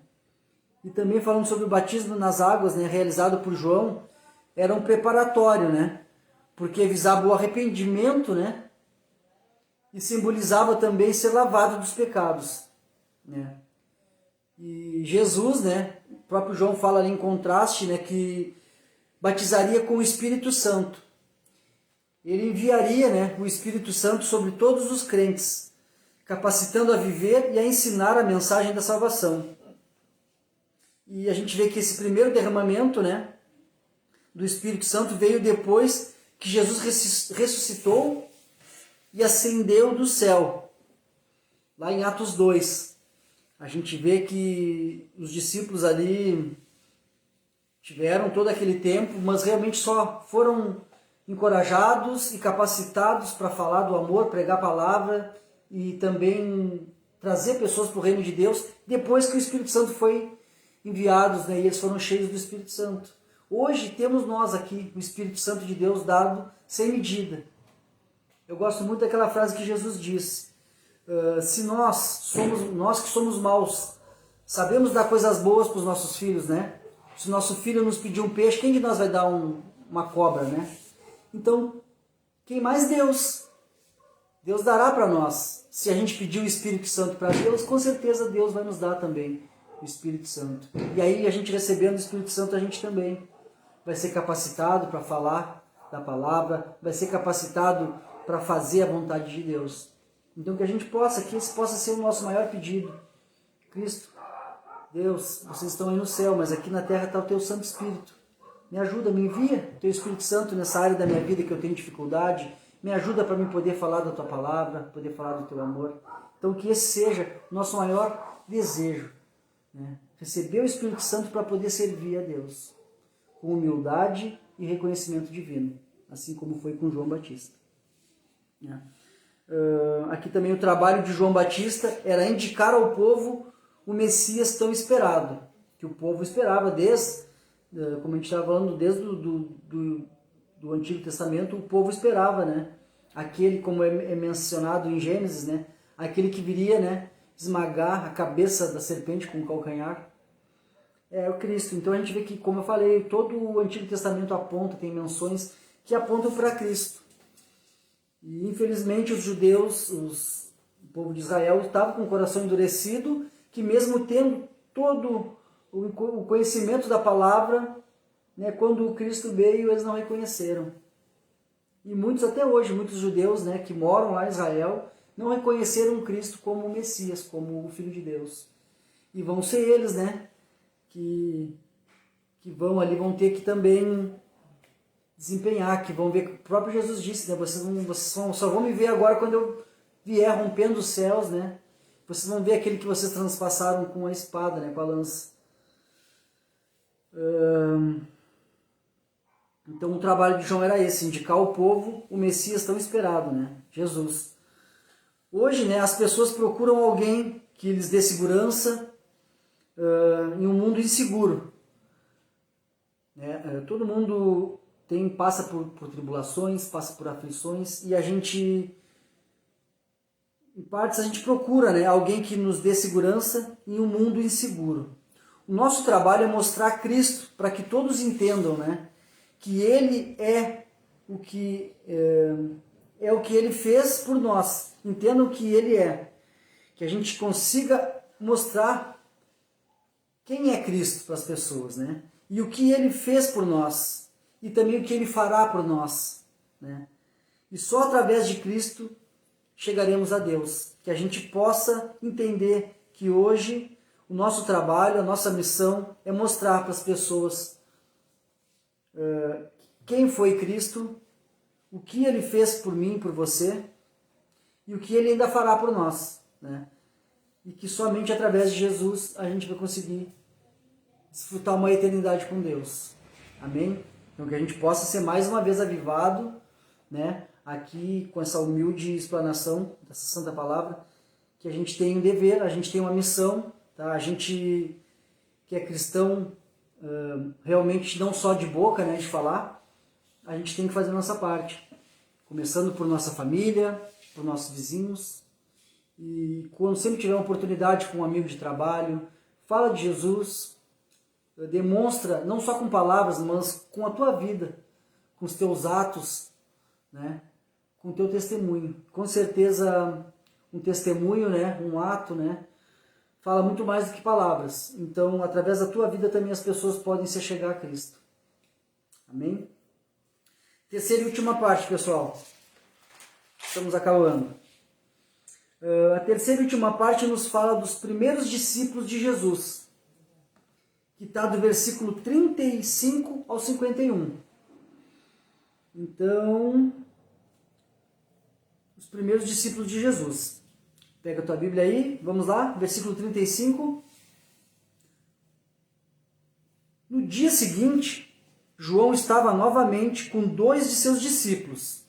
E também falando sobre o batismo nas águas, né, realizado por João, era um preparatório, né? Porque visava o arrependimento, né? E simbolizava também ser lavado dos pecados, né? E Jesus, né, o próprio João fala ali em contraste, né, que batizaria com o Espírito Santo. Ele enviaria, né, o Espírito Santo sobre todos os crentes, capacitando a viver e a ensinar a mensagem da salvação. E a gente vê que esse primeiro derramamento, né, do Espírito Santo veio depois que Jesus ressuscitou e ascendeu do céu. Lá em Atos 2, a gente vê que os discípulos ali tiveram todo aquele tempo, mas realmente só foram encorajados e capacitados para falar do amor, pregar a palavra e também trazer pessoas para o reino de Deus depois que o Espírito Santo foi enviado, né, e eles foram cheios do Espírito Santo. Hoje temos nós aqui o Espírito Santo de Deus dado sem medida. Eu gosto muito daquela frase que Jesus disse: se nós que somos maus, sabemos dar coisas boas para os nossos filhos, né? Se nosso filho nos pedir um peixe, quem de nós vai dar uma cobra, né? Então, quem mais? Deus. Deus dará para nós. Se a gente pedir o Espírito Santo para Deus, com certeza Deus vai nos dar também o Espírito Santo. E aí, a gente recebendo o Espírito Santo, a gente também vai ser capacitado para falar da palavra, vai ser capacitado para fazer a vontade de Deus. Então, que a gente possa, que esse possa ser o nosso maior pedido. Cristo, Deus, vocês estão aí no céu, mas aqui na terra está o teu Santo Espírito. Me ajuda, me envia o teu Espírito Santo nessa área da minha vida que eu tenho dificuldade. Me ajuda para mim poder falar da tua palavra, poder falar do teu amor. Então, que esse seja o nosso maior desejo, né? Receber o Espírito Santo para poder servir a Deus, com humildade e reconhecimento divino, assim como foi com João Batista. Aqui também o trabalho de João Batista era indicar ao povo o Messias tão esperado, que o povo esperava desde, como a gente estava falando, desde do Antigo Testamento, o povo esperava, né? Aquele, como é mencionado em Gênesis, né? Aquele que viria, né, esmagar a cabeça da serpente com o calcanhar, é o Cristo. Então a gente vê que, como eu falei, todo o Antigo Testamento aponta, tem menções que apontam para Cristo. E infelizmente os judeus, o povo de Israel, estava com o coração endurecido, que mesmo tendo todo o conhecimento da palavra, né, quando o Cristo veio, eles não reconheceram. E muitos até hoje, muitos judeus, né, que moram lá em Israel, não reconheceram o Cristo como o Messias, como o Filho de Deus. E vão ser eles, né, que vão ter que também desempenhar, que vão ver, o próprio Jesus disse, né, vocês só vão me ver agora quando eu vier rompendo os céus, né, vocês vão ver aquele que vocês transpassaram com a espada, né, com a lança. Então o trabalho de João era esse, indicar ao povo o Messias tão esperado, né, Jesus. Hoje, né, as pessoas procuram alguém que lhes dê segurança em um mundo inseguro. Né? Todo mundo passa por tribulações, passa por aflições, e a gente, em partes, a gente procura, né, alguém que nos dê segurança em um mundo inseguro. O nosso trabalho é mostrar Cristo para que todos entendam, né, que Ele é o que Ele fez por nós. Entendam que Ele é. Que a gente consiga mostrar quem é Cristo para as pessoas, né? E o que Ele fez por nós. E também o que Ele fará por nós, né? E só através de Cristo chegaremos a Deus. Que a gente possa entender que hoje o nosso trabalho, a nossa missão é mostrar para as pessoas quem foi Cristo, o que Ele fez por mim, por você, e o que Ele ainda fará por nós, né? E que somente através de Jesus a gente vai conseguir desfrutar uma eternidade com Deus. Amém? Então que a gente possa ser mais uma vez avivado, né? Aqui com essa humilde explanação dessa santa palavra, que a gente tem um dever, a gente tem uma missão, tá? A gente que é cristão, realmente não só de boca, né, de falar, a gente tem que fazer a nossa parte. Começando por nossa família, por nossos vizinhos. E quando sempre tiver uma oportunidade com um amigo de trabalho, fala de Jesus, demonstra, não só com palavras, mas com a tua vida, com os teus atos, né, com o teu testemunho. Com certeza, um testemunho, né, um ato, né, fala muito mais do que palavras. Então, através da tua vida também as pessoas podem se chegar a Cristo. Amém? Terceira e última parte, pessoal. Estamos acabando. A terceira e última parte nos fala dos primeiros discípulos de Jesus, que está do versículo 35 ao 51. Então, os primeiros discípulos de Jesus. Pega a tua Bíblia aí, vamos lá, versículo 35. dia seguinte, João estava novamente com 2 de seus discípulos.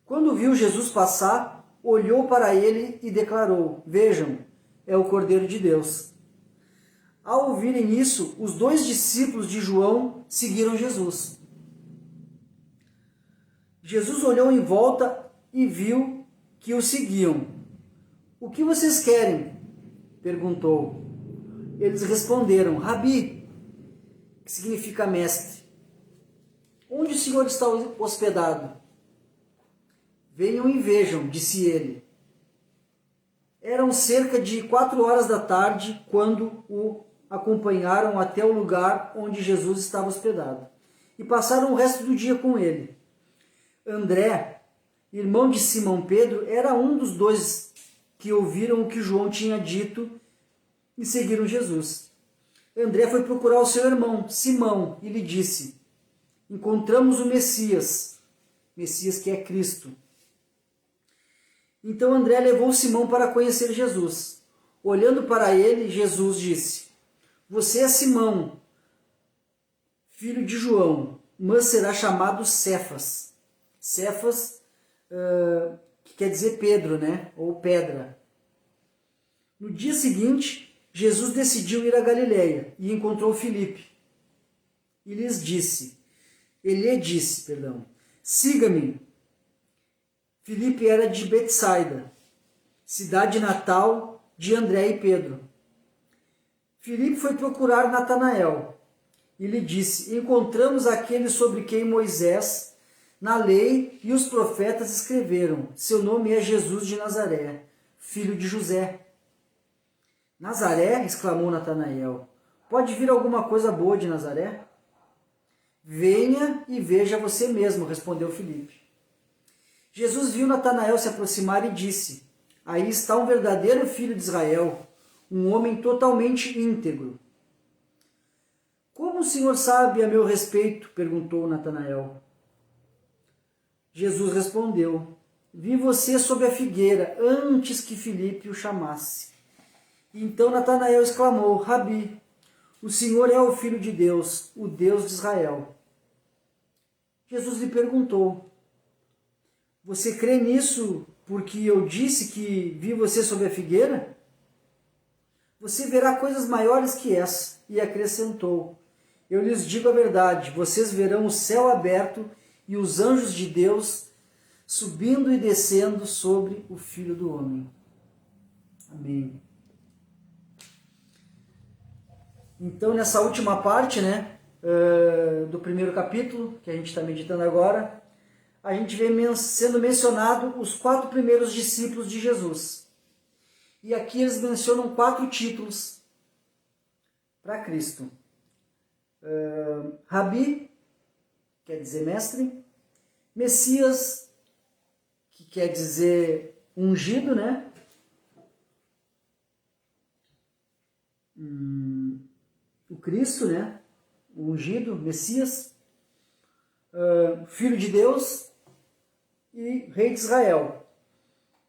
Quando viu Jesus passar, olhou para ele e declarou: Vejam, é o Cordeiro de Deus. Ao ouvirem isso, os 2 discípulos de João seguiram Jesus. Jesus olhou em volta e viu que o seguiam. O que vocês querem? Perguntou. Eles responderam: Rabi, que significa mestre. Onde o Senhor está hospedado? Venham e vejam, disse ele. Eram cerca de 4 horas da tarde quando o acompanharam até o lugar onde Jesus estava hospedado e passaram o resto do dia com ele. André, irmão de Simão Pedro, era um dos 2 que ouviram o que João tinha dito e seguiram Jesus. André foi procurar o seu irmão, Simão, e lhe disse: Encontramos o Messias, Messias que é Cristo. Então André levou Simão para conhecer Jesus. Olhando para ele, Jesus disse: Você é Simão, filho de João, mas será chamado Cefas. Cefas, que quer dizer Pedro, né? Ou pedra. No dia seguinte, Jesus decidiu ir a Galileia e encontrou Filipe. E lhe disse, Siga-me. Filipe era de Betsaida, cidade natal de André e Pedro. Filipe foi procurar Natanael e lhe disse: Encontramos aquele sobre quem Moisés, na lei e os profetas escreveram. Seu nome é Jesus de Nazaré, filho de José. Nazaré? Exclamou Natanael. Pode vir alguma coisa boa de Nazaré? Venha e veja você mesmo, respondeu Filipe. Jesus viu Natanael se aproximar e disse: Aí está um verdadeiro filho de Israel, um homem totalmente íntegro. Como o senhor sabe a meu respeito? Perguntou Natanael. Jesus respondeu: Vi você sob a figueira antes que Filipe o chamasse. Então Natanael exclamou: Rabi, o senhor é o Filho de Deus, o Deus de Israel. Jesus lhe perguntou: Você crê nisso porque eu disse que vi você sob a figueira? Você verá coisas maiores que essa. E acrescentou: Eu lhes digo a verdade, vocês verão o céu aberto e os anjos de Deus subindo e descendo sobre o Filho do Homem. Amém. Então, nessa última parte, do primeiro capítulo, que a gente está meditando agora, a gente vê sendo mencionado os 4 primeiros discípulos de Jesus. E aqui eles mencionam 4 títulos para Cristo. Rabi, quer dizer mestre. Messias, que quer dizer ungido, né? O Cristo, né? O ungido, Messias. Filho de Deus e Rei de Israel.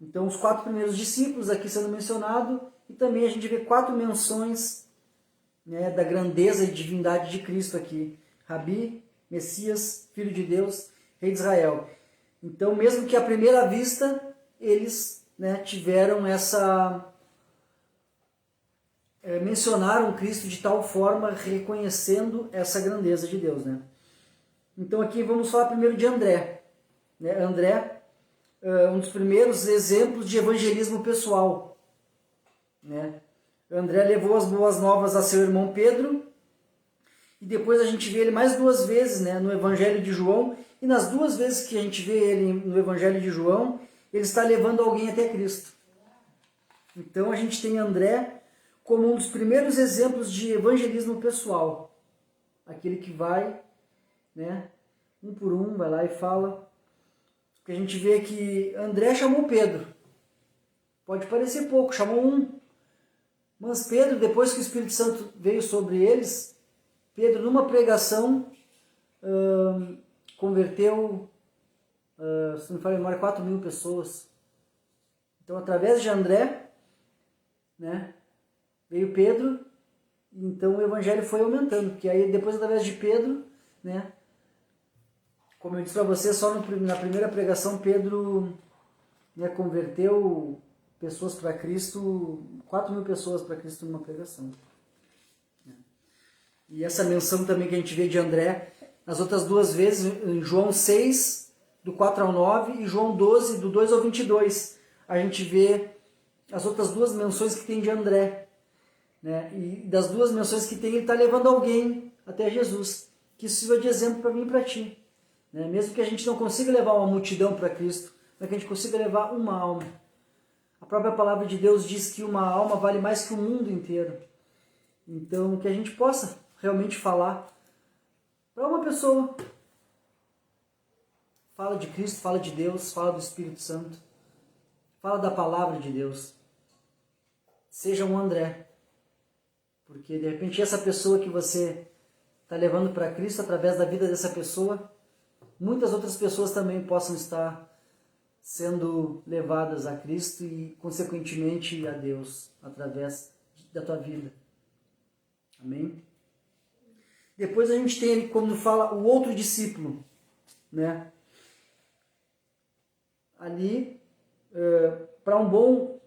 Então, os 4 primeiros discípulos aqui sendo mencionados, e também a gente vê 4 menções, né, da grandeza e divindade de Cristo aqui. Rabi, Messias, Filho de Deus, Rei de Israel. Então, mesmo que à primeira vista, eles, né, tiveram mencionaram Cristo de tal forma, reconhecendo essa grandeza de Deus, né? Então aqui vamos falar primeiro de André. André, um dos primeiros exemplos de evangelismo pessoal. André levou as boas novas a seu irmão Pedro, e depois a gente vê ele mais 2 vezes, no Evangelho de João, e nas 2 vezes que a gente vê ele no Evangelho de João, ele está levando alguém até Cristo. Então a gente tem André como um dos primeiros exemplos de evangelismo pessoal. Aquele que vai, um por um, vai lá e fala. Porque a gente vê que André chamou Pedro. Pode parecer pouco, chamou um. Mas Pedro, depois que o Espírito Santo veio sobre eles, Pedro, numa pregação, converteu, se não me falha a memória, 4.000 pessoas. Então, através de André, veio Pedro Então o evangelho foi aumentando, porque aí depois através de Pedro, né, como eu disse para você, só na primeira pregação Pedro, né, converteu pessoas para Cristo, 4.000 pessoas para Cristo numa pregação. E essa menção também que a gente vê de André, nas outras duas vezes, em João 6, do 4 ao 9, e João 12, do 2 ao 22, a gente vê as outras duas menções que tem de André. Né? E das duas menções que tem, ele está levando alguém até Jesus, que isso sirva de exemplo para mim e para ti. Né? Mesmo que a gente não consiga levar uma multidão para Cristo, mas que a gente consiga levar uma alma. A própria palavra de Deus diz que uma alma vale mais que o mundo inteiro. Então, que a gente possa realmente falar para uma pessoa. Fala de Cristo, fala de Deus, fala do Espírito Santo. Fala da palavra de Deus. Seja um André. Porque, de repente, essa pessoa que você está levando para Cristo, através da vida dessa pessoa, muitas outras pessoas também possam estar sendo levadas a Cristo e, consequentemente, a Deus, através da tua vida. Amém? Depois a gente tem, como fala, o outro discípulo, né? Ali, para um bom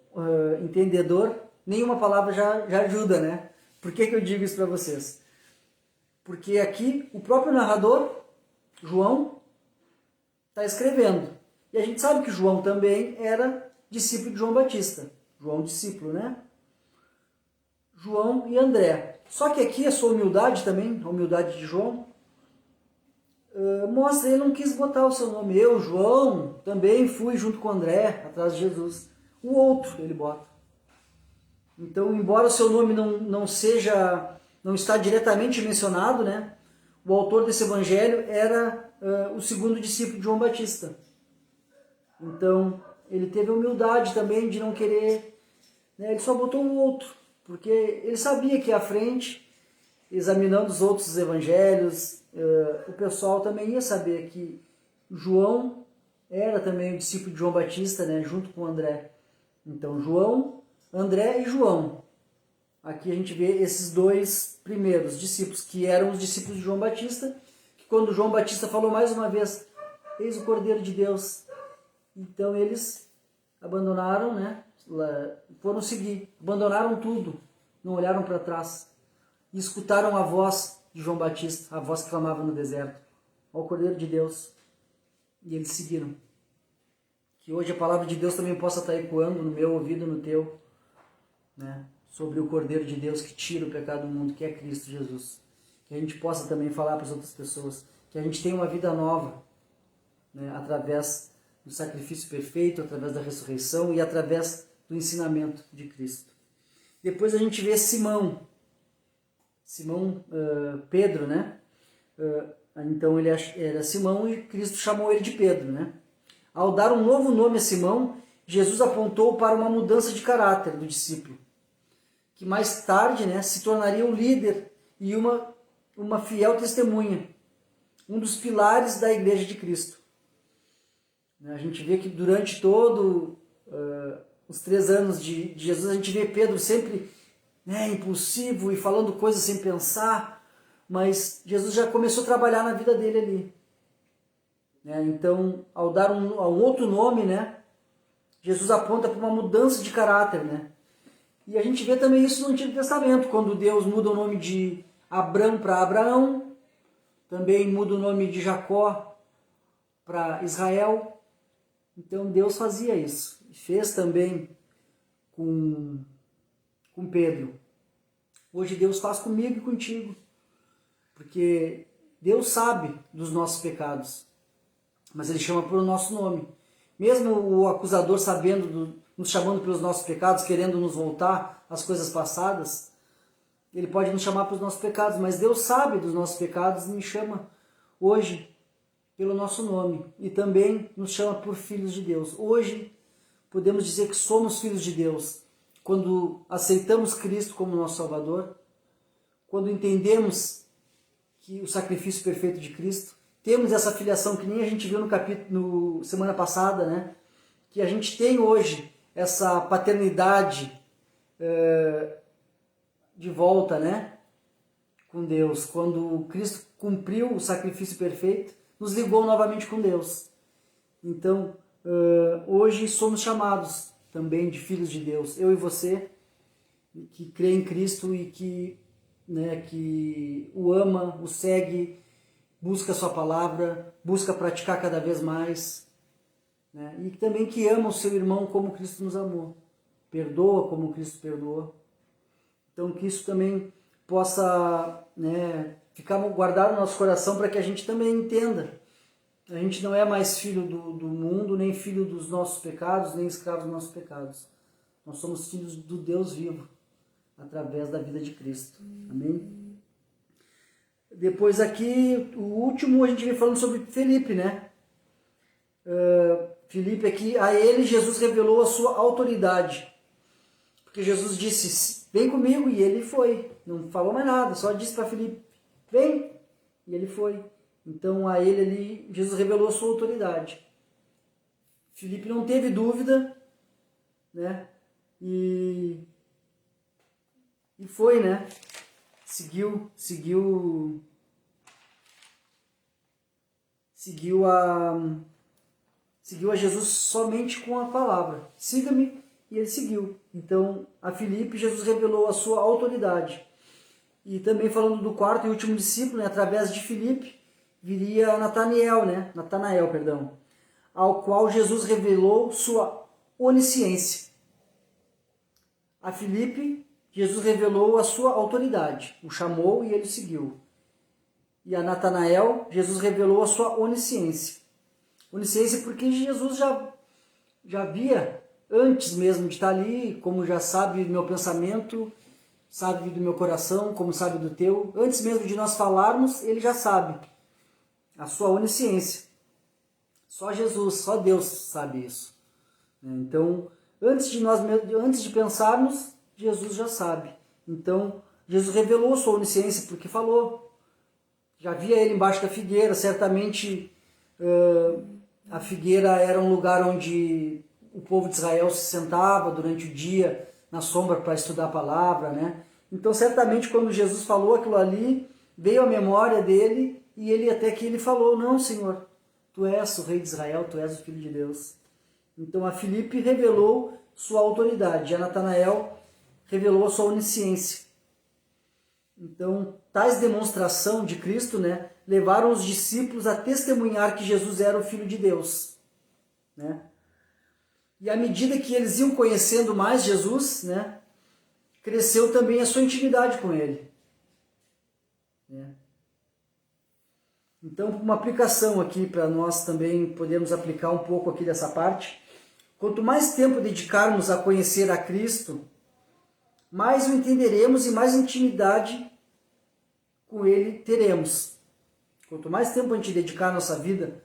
entendedor, nenhuma palavra já ajuda, né? Por que eu digo isso para vocês? Porque aqui o próprio narrador, João, está escrevendo. E a gente sabe que João também era discípulo de João Batista. João, discípulo, né? João e André. Só que aqui a sua humildade também, a humildade de João, mostra, ele não quis botar o seu nome. Eu, João, também fui junto com André, atrás de Jesus. O outro ele bota. Então, embora o seu nome não está diretamente mencionado, né? O autor desse evangelho era o segundo discípulo de João Batista. Então, ele teve a humildade também de não querer, né? Ele só botou o outro, porque ele sabia que à frente, examinando os outros evangelhos, o pessoal também ia saber que João era também o discípulo de João Batista, né? Junto com André. Então, João, André e João. Aqui a gente vê esses dois primeiros discípulos, que eram os discípulos de João Batista, que quando João Batista falou mais uma vez, eis o Cordeiro de Deus, então eles abandonaram, né? Foram seguir, abandonaram tudo, não olharam para trás, e escutaram a voz de João Batista, a voz que clamava no deserto, ao Cordeiro de Deus, e eles seguiram. Que hoje a palavra de Deus também possa estar ecoando no meu ouvido, no teu, né? Sobre o Cordeiro de Deus que tira o pecado do mundo, que é Cristo Jesus. Que a gente possa também falar para as outras pessoas que a gente tem uma vida nova, né? Através do sacrifício perfeito, através da ressurreição e através do ensinamento de Cristo. Depois a gente vê Simão Pedro, né? Então ele era Simão e Cristo chamou ele de Pedro, né? Ao dar um novo nome a Simão, Jesus apontou para uma mudança de caráter do discípulo, que mais tarde, né, se tornaria um líder e uma fiel testemunha, um dos pilares da Igreja de Cristo. A gente vê que durante todo os 3 anos de Jesus, a gente vê Pedro sempre, né, impulsivo e falando coisas sem pensar, mas Jesus já começou a trabalhar na vida dele ali. Então, ao dar um outro nome, né, Jesus aponta para uma mudança de caráter, né? E a gente vê também isso no Antigo Testamento, quando Deus muda o nome de Abrão para Abraão, também muda o nome de Jacó para Israel. Então Deus fazia isso. E fez também com Pedro. Hoje Deus faz comigo e contigo, porque Deus sabe dos nossos pecados, mas Ele chama pelo nosso nome. Mesmo o acusador sabendo, nos chamando pelos nossos pecados, querendo nos voltar às coisas passadas, ele pode nos chamar pelos nossos pecados, mas Deus sabe dos nossos pecados e me chama hoje pelo nosso nome. E também nos chama por filhos de Deus. Hoje podemos dizer que somos filhos de Deus quando aceitamos Cristo como nosso Salvador, quando entendemos que o sacrifício perfeito de Cristo, temos essa filiação que nem a gente viu no capítulo semana passada, né? Que a gente tem hoje essa paternidade de volta, né? com Deus. Quando Cristo cumpriu o sacrifício perfeito, nos ligou novamente com Deus. Então, hoje somos chamados também de filhos de Deus. Eu e você, que crê em Cristo e que o ama, o segue, busca a sua palavra, busca praticar cada vez mais, né? E também que ama o seu irmão como Cristo nos amou, perdoa como Cristo perdoou. Então que isso também possa, né, ficar guardado no nosso coração para que a gente também entenda. A gente não é mais filho do mundo, nem filho dos nossos pecados, nem escravo dos nossos pecados. Nós somos filhos do Deus vivo, através da vida de Cristo. Amém? Depois aqui, o último, a gente vem falando sobre Filipe, né? Filipe aqui, a ele Jesus revelou a sua autoridade. Porque Jesus disse, vem comigo, e ele foi. Não falou mais nada, só disse para Filipe, vem, e ele foi. Então a ele Jesus revelou a sua autoridade. Filipe não teve dúvida, né? E foi, né? Seguiu a Jesus somente com a palavra. Siga-me, e ele seguiu. Então, a Filipe, Jesus revelou a sua autoridade. E também falando do quarto e último discípulo, né, através de Filipe, viria Natanael, ao qual Jesus revelou sua onisciência. A Filipe, Jesus revelou a sua autoridade, o chamou e ele seguiu. E a Natanael, Jesus revelou a sua onisciência. Onisciência porque Jesus já via, antes mesmo de estar ali, como já sabe do meu pensamento, sabe do meu coração, como sabe do teu. Antes mesmo de nós falarmos, ele já sabe. A sua onisciência. Só Jesus, só Deus sabe isso. Então, antes de pensarmos, Jesus já sabe. Então, Jesus revelou sua onisciência porque falou. Já via ele embaixo da figueira. Certamente a figueira era um lugar onde o povo de Israel se sentava durante o dia na sombra para estudar a palavra, né? Então, certamente, quando Jesus falou aquilo ali, veio a memória dele. E ele falou, não, Senhor, tu és o rei de Israel, tu és o filho de Deus. Então a Filipe revelou sua autoridade, a Natanael revelou a sua onisciência. Então, tais demonstração de Cristo, né, levaram os discípulos a testemunhar que Jesus era o Filho de Deus. Né? E à medida que eles iam conhecendo mais Jesus, né, cresceu também a sua intimidade com ele. Né? Então, uma aplicação aqui para nós também podermos aplicar um pouco aqui dessa parte. Quanto mais tempo dedicarmos a conhecer a Cristo, mais o entenderemos e mais intimidade com Ele teremos. Quanto mais tempo a gente dedicar a nossa vida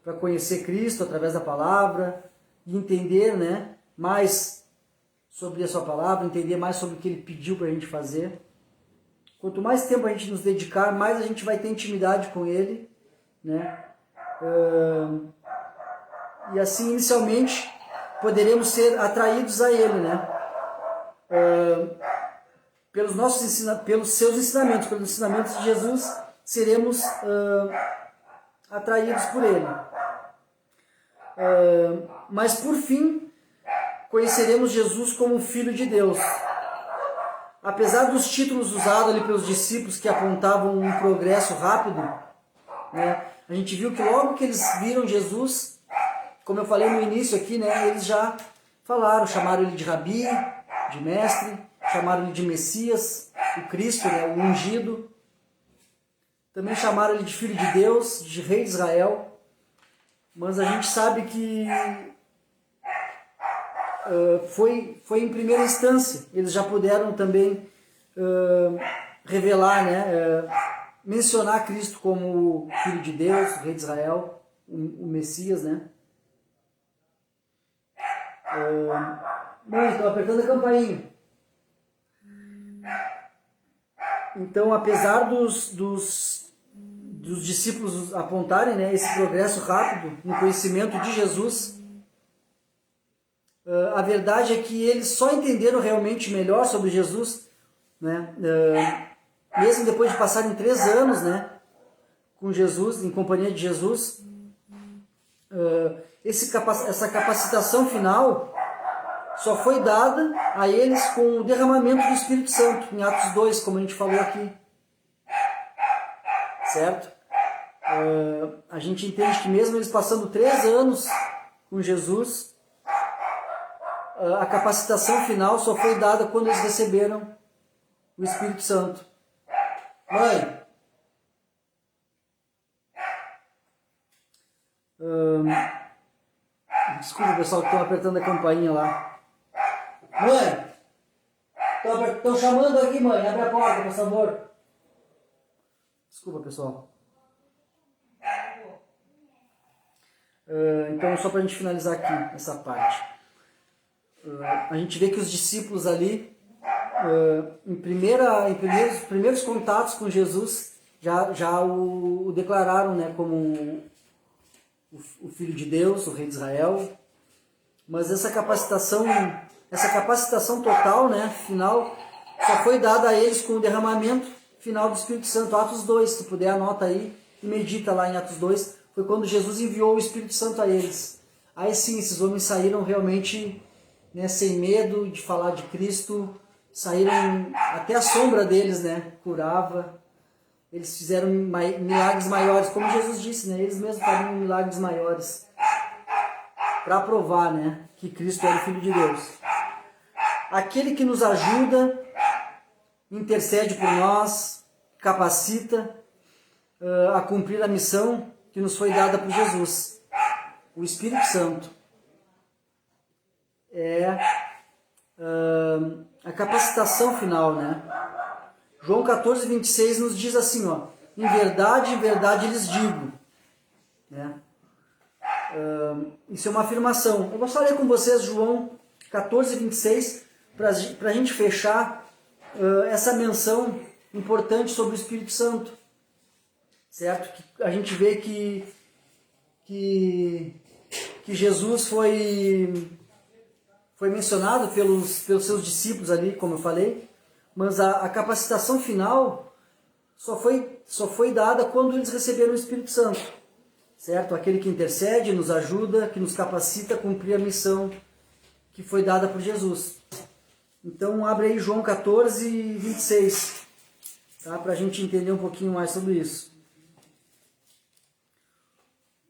para conhecer Cristo através da palavra e entender, né, mais sobre a sua palavra, entender mais sobre o que Ele pediu para a gente fazer, quanto mais tempo a gente nos dedicar, mais a gente vai ter intimidade com Ele, né? E assim, inicialmente, poderemos ser atraídos a Ele, né? Pelos seus ensinamentos, pelos ensinamentos de Jesus, seremos atraídos por Ele. Mas, por fim, conheceremos Jesus como Filho de Deus. Apesar dos títulos usados ali pelos discípulos que apontavam um progresso rápido, né, a gente viu que logo que eles viram Jesus, como eu falei no início aqui, né, eles já falaram, chamaram ele de Rabi, de mestre, chamaram ele de Messias, o Cristo, né, o ungido. Também chamaram ele de Filho de Deus, de Rei de Israel. Mas a gente sabe que foi em primeira instância. Eles já puderam também revelar, né, mencionar Cristo como Filho de Deus, Rei de Israel, o Messias, né? Mãe, estou apertando a campainha. Então, apesar dos discípulos apontarem, né, esse progresso rápido no conhecimento de Jesus, a verdade é que eles só entenderam realmente melhor sobre Jesus, né, mesmo depois de passarem 3 anos, né, com Jesus, em companhia de Jesus, essa capacitação final só foi dada a eles com o derramamento do Espírito Santo, em Atos 2, como a gente falou aqui. Certo? A gente entende que mesmo eles passando 3 anos com Jesus, a capacitação final só foi dada quando eles receberam o Espírito Santo. Mãe, desculpa, pessoal, que estão apertando a campainha lá. Mãe, estão chamando aqui, mãe. Abre a porta, por favor. Desculpa, pessoal. Então, só para a gente finalizar aqui essa parte. A gente vê que os discípulos ali, em primeiros contatos com Jesus, já o declararam, né, como o Filho de Deus, o Rei de Israel. Mas essa capacitação total, né, final, só foi dada a eles com o derramamento final do Espírito Santo. Atos 2, se puder, anota aí e medita lá em Atos 2. Foi quando Jesus enviou o Espírito Santo a eles. Aí sim, esses homens saíram realmente, né, sem medo de falar de Cristo. Saíram, até a sombra deles, né, curava. Eles fizeram milagres maiores, como Jesus disse, né, eles mesmos fariam milagres maiores para provar, né, que Cristo era o Filho de Deus. Aquele que nos ajuda, intercede por nós, capacita a cumprir a missão que nos foi dada por Jesus. O Espírito Santo é a capacitação final, né? João 14, 26 nos diz assim, ó, em verdade lhes digo, né? Isso é uma afirmação. Eu vou só ler com vocês João 14, 26, para a gente fechar essa menção importante sobre o Espírito Santo. Certo? Que a gente vê que Jesus foi mencionado pelos seus discípulos ali, como eu falei, mas a capacitação final só foi dada quando eles receberam o Espírito Santo. Certo? Aquele que intercede, nos ajuda, que nos capacita a cumprir a missão que foi dada por Jesus. Então, abre aí João 14, 26, tá? Para a gente entender um pouquinho mais sobre isso.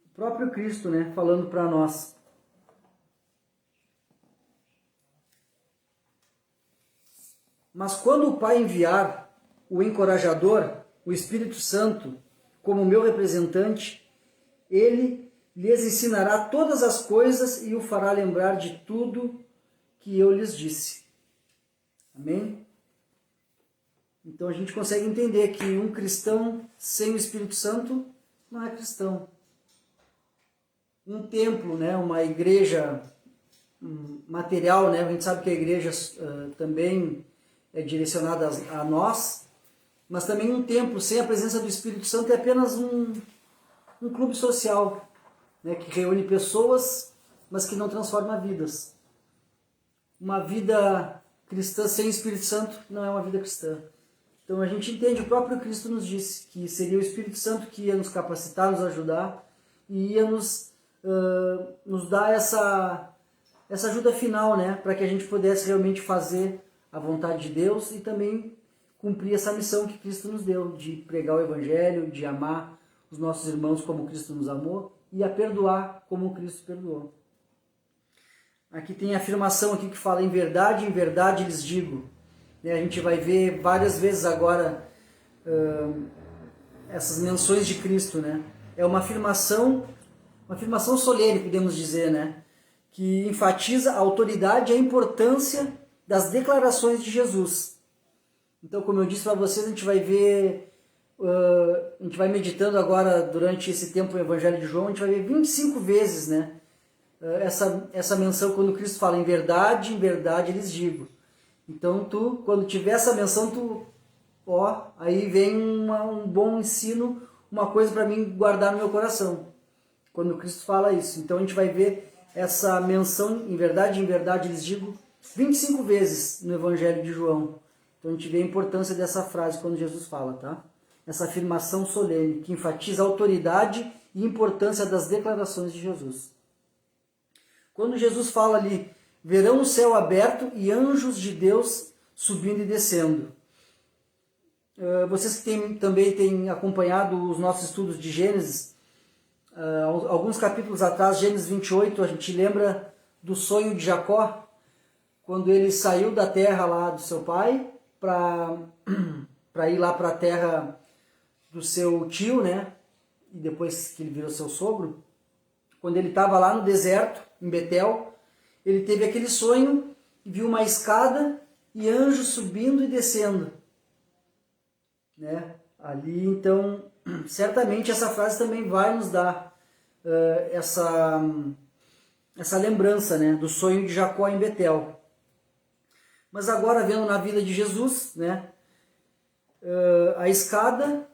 O próprio Cristo, né, falando para nós. Mas quando o Pai enviar o encorajador, o Espírito Santo, como meu representante, ele lhes ensinará todas as coisas e o fará lembrar de tudo que eu lhes disse. Amém? Então a gente consegue entender que um cristão sem o Espírito Santo não é cristão. Um templo, né, uma igreja material, né, a gente sabe que a igreja também é direcionada a nós, mas também um templo sem a presença do Espírito Santo é apenas um clube social, né, que reúne pessoas, mas que não transforma vidas. Uma vida cristã sem o Espírito Santo não é uma vida cristã. Então a gente entende, o próprio Cristo nos disse que seria o Espírito Santo que ia nos capacitar, nos ajudar e ia nos dar essa ajuda final, né, para que a gente pudesse realmente fazer a vontade de Deus e também cumprir essa missão que Cristo nos deu, de pregar o Evangelho, de amar os nossos irmãos como Cristo nos amou e a perdoar como Cristo perdoou. Aqui tem a afirmação aqui que fala em verdade lhes digo. A gente vai ver várias vezes agora essas menções de Cristo, né? É uma afirmação solene, podemos dizer, né? Que enfatiza a autoridade e a importância das declarações de Jesus. Então, como eu disse para vocês, a gente vai ver, a gente vai meditando agora durante esse tempo o Evangelho de João, a gente vai ver 25 vezes, né? Essa menção quando Cristo fala em verdade lhes digo. Então, quando tiver essa menção, aí vem um bom ensino, uma coisa para mim guardar no meu coração, quando Cristo fala isso. Então, a gente vai ver essa menção, em verdade lhes digo, 25 vezes no Evangelho de João. Então a gente vê a importância dessa frase quando Jesus fala, tá? Essa afirmação solene que enfatiza a autoridade e importância das declarações de Jesus. Quando Jesus fala ali, verão o céu aberto e anjos de Deus subindo e descendo. Vocês que também têm acompanhado os nossos estudos de Gênesis, alguns capítulos atrás, Gênesis 28, a gente lembra do sonho de Jacó, quando ele saiu da terra lá do seu pai para ir lá para a terra do seu tio, né? E depois que ele virou seu sogro, quando ele estava lá no deserto, em Betel, ele teve aquele sonho e viu uma escada e anjos subindo e descendo, né? Ali, então, certamente essa frase também vai nos dar essa lembrança, né, do sonho de Jacó em Betel. Mas agora, vendo na vida de Jesus, né, a escada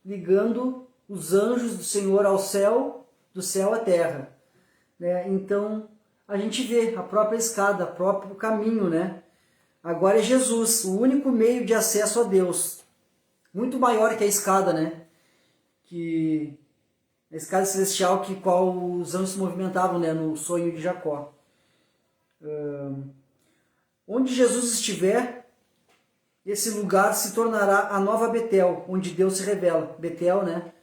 ligando os anjos do Senhor ao céu, do céu à terra, né? Então a gente vê a própria escada, o próprio caminho, né? Agora é Jesus, o único meio de acesso a Deus, muito maior que a escada, né? Que a escada celestial que qual os anjos se movimentavam, né, no sonho de Jacó. Onde Jesus estiver, esse lugar se tornará a nova Betel, onde Deus se revela. Betel, né?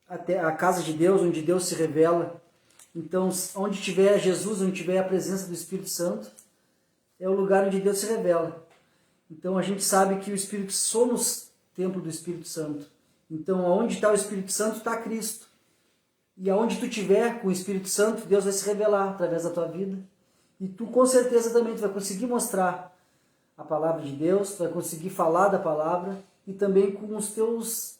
A casa de Deus, onde Deus se revela. Então, onde tiver Jesus, onde tiver a presença do Espírito Santo, é o lugar onde Deus se revela. Então, a gente sabe que o Espírito, somos templo do Espírito Santo. Então, onde está o Espírito Santo, está Cristo. E aonde tu estiver com o Espírito Santo, Deus vai se revelar através da tua vida. E tu, com certeza, também tu vai conseguir mostrar a palavra de Deus, tu vai conseguir falar da palavra e também com os teus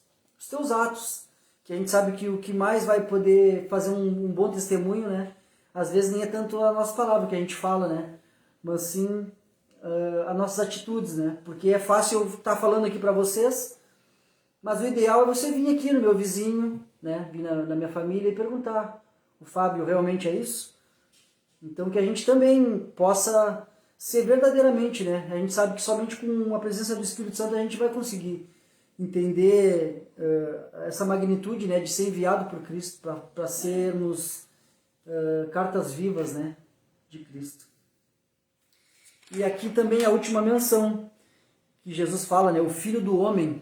atos, que a gente sabe que o que mais vai poder fazer um bom testemunho, né? Às vezes nem é tanto a nossa palavra que a gente fala, né? Mas sim as nossas atitudes, né? Porque é fácil eu estar falando aqui para vocês, mas o ideal é você vir aqui no meu vizinho, né? Vir na minha família e perguntar: o Fábio realmente é isso? Então que a gente também possa ser verdadeiramente, né? A gente sabe que somente com a presença do Espírito Santo a gente vai conseguir entender essa magnitude, né, de ser enviado por Cristo para sermos cartas vivas, né, de Cristo. E aqui também a última menção que Jesus fala, né, o Filho do Homem.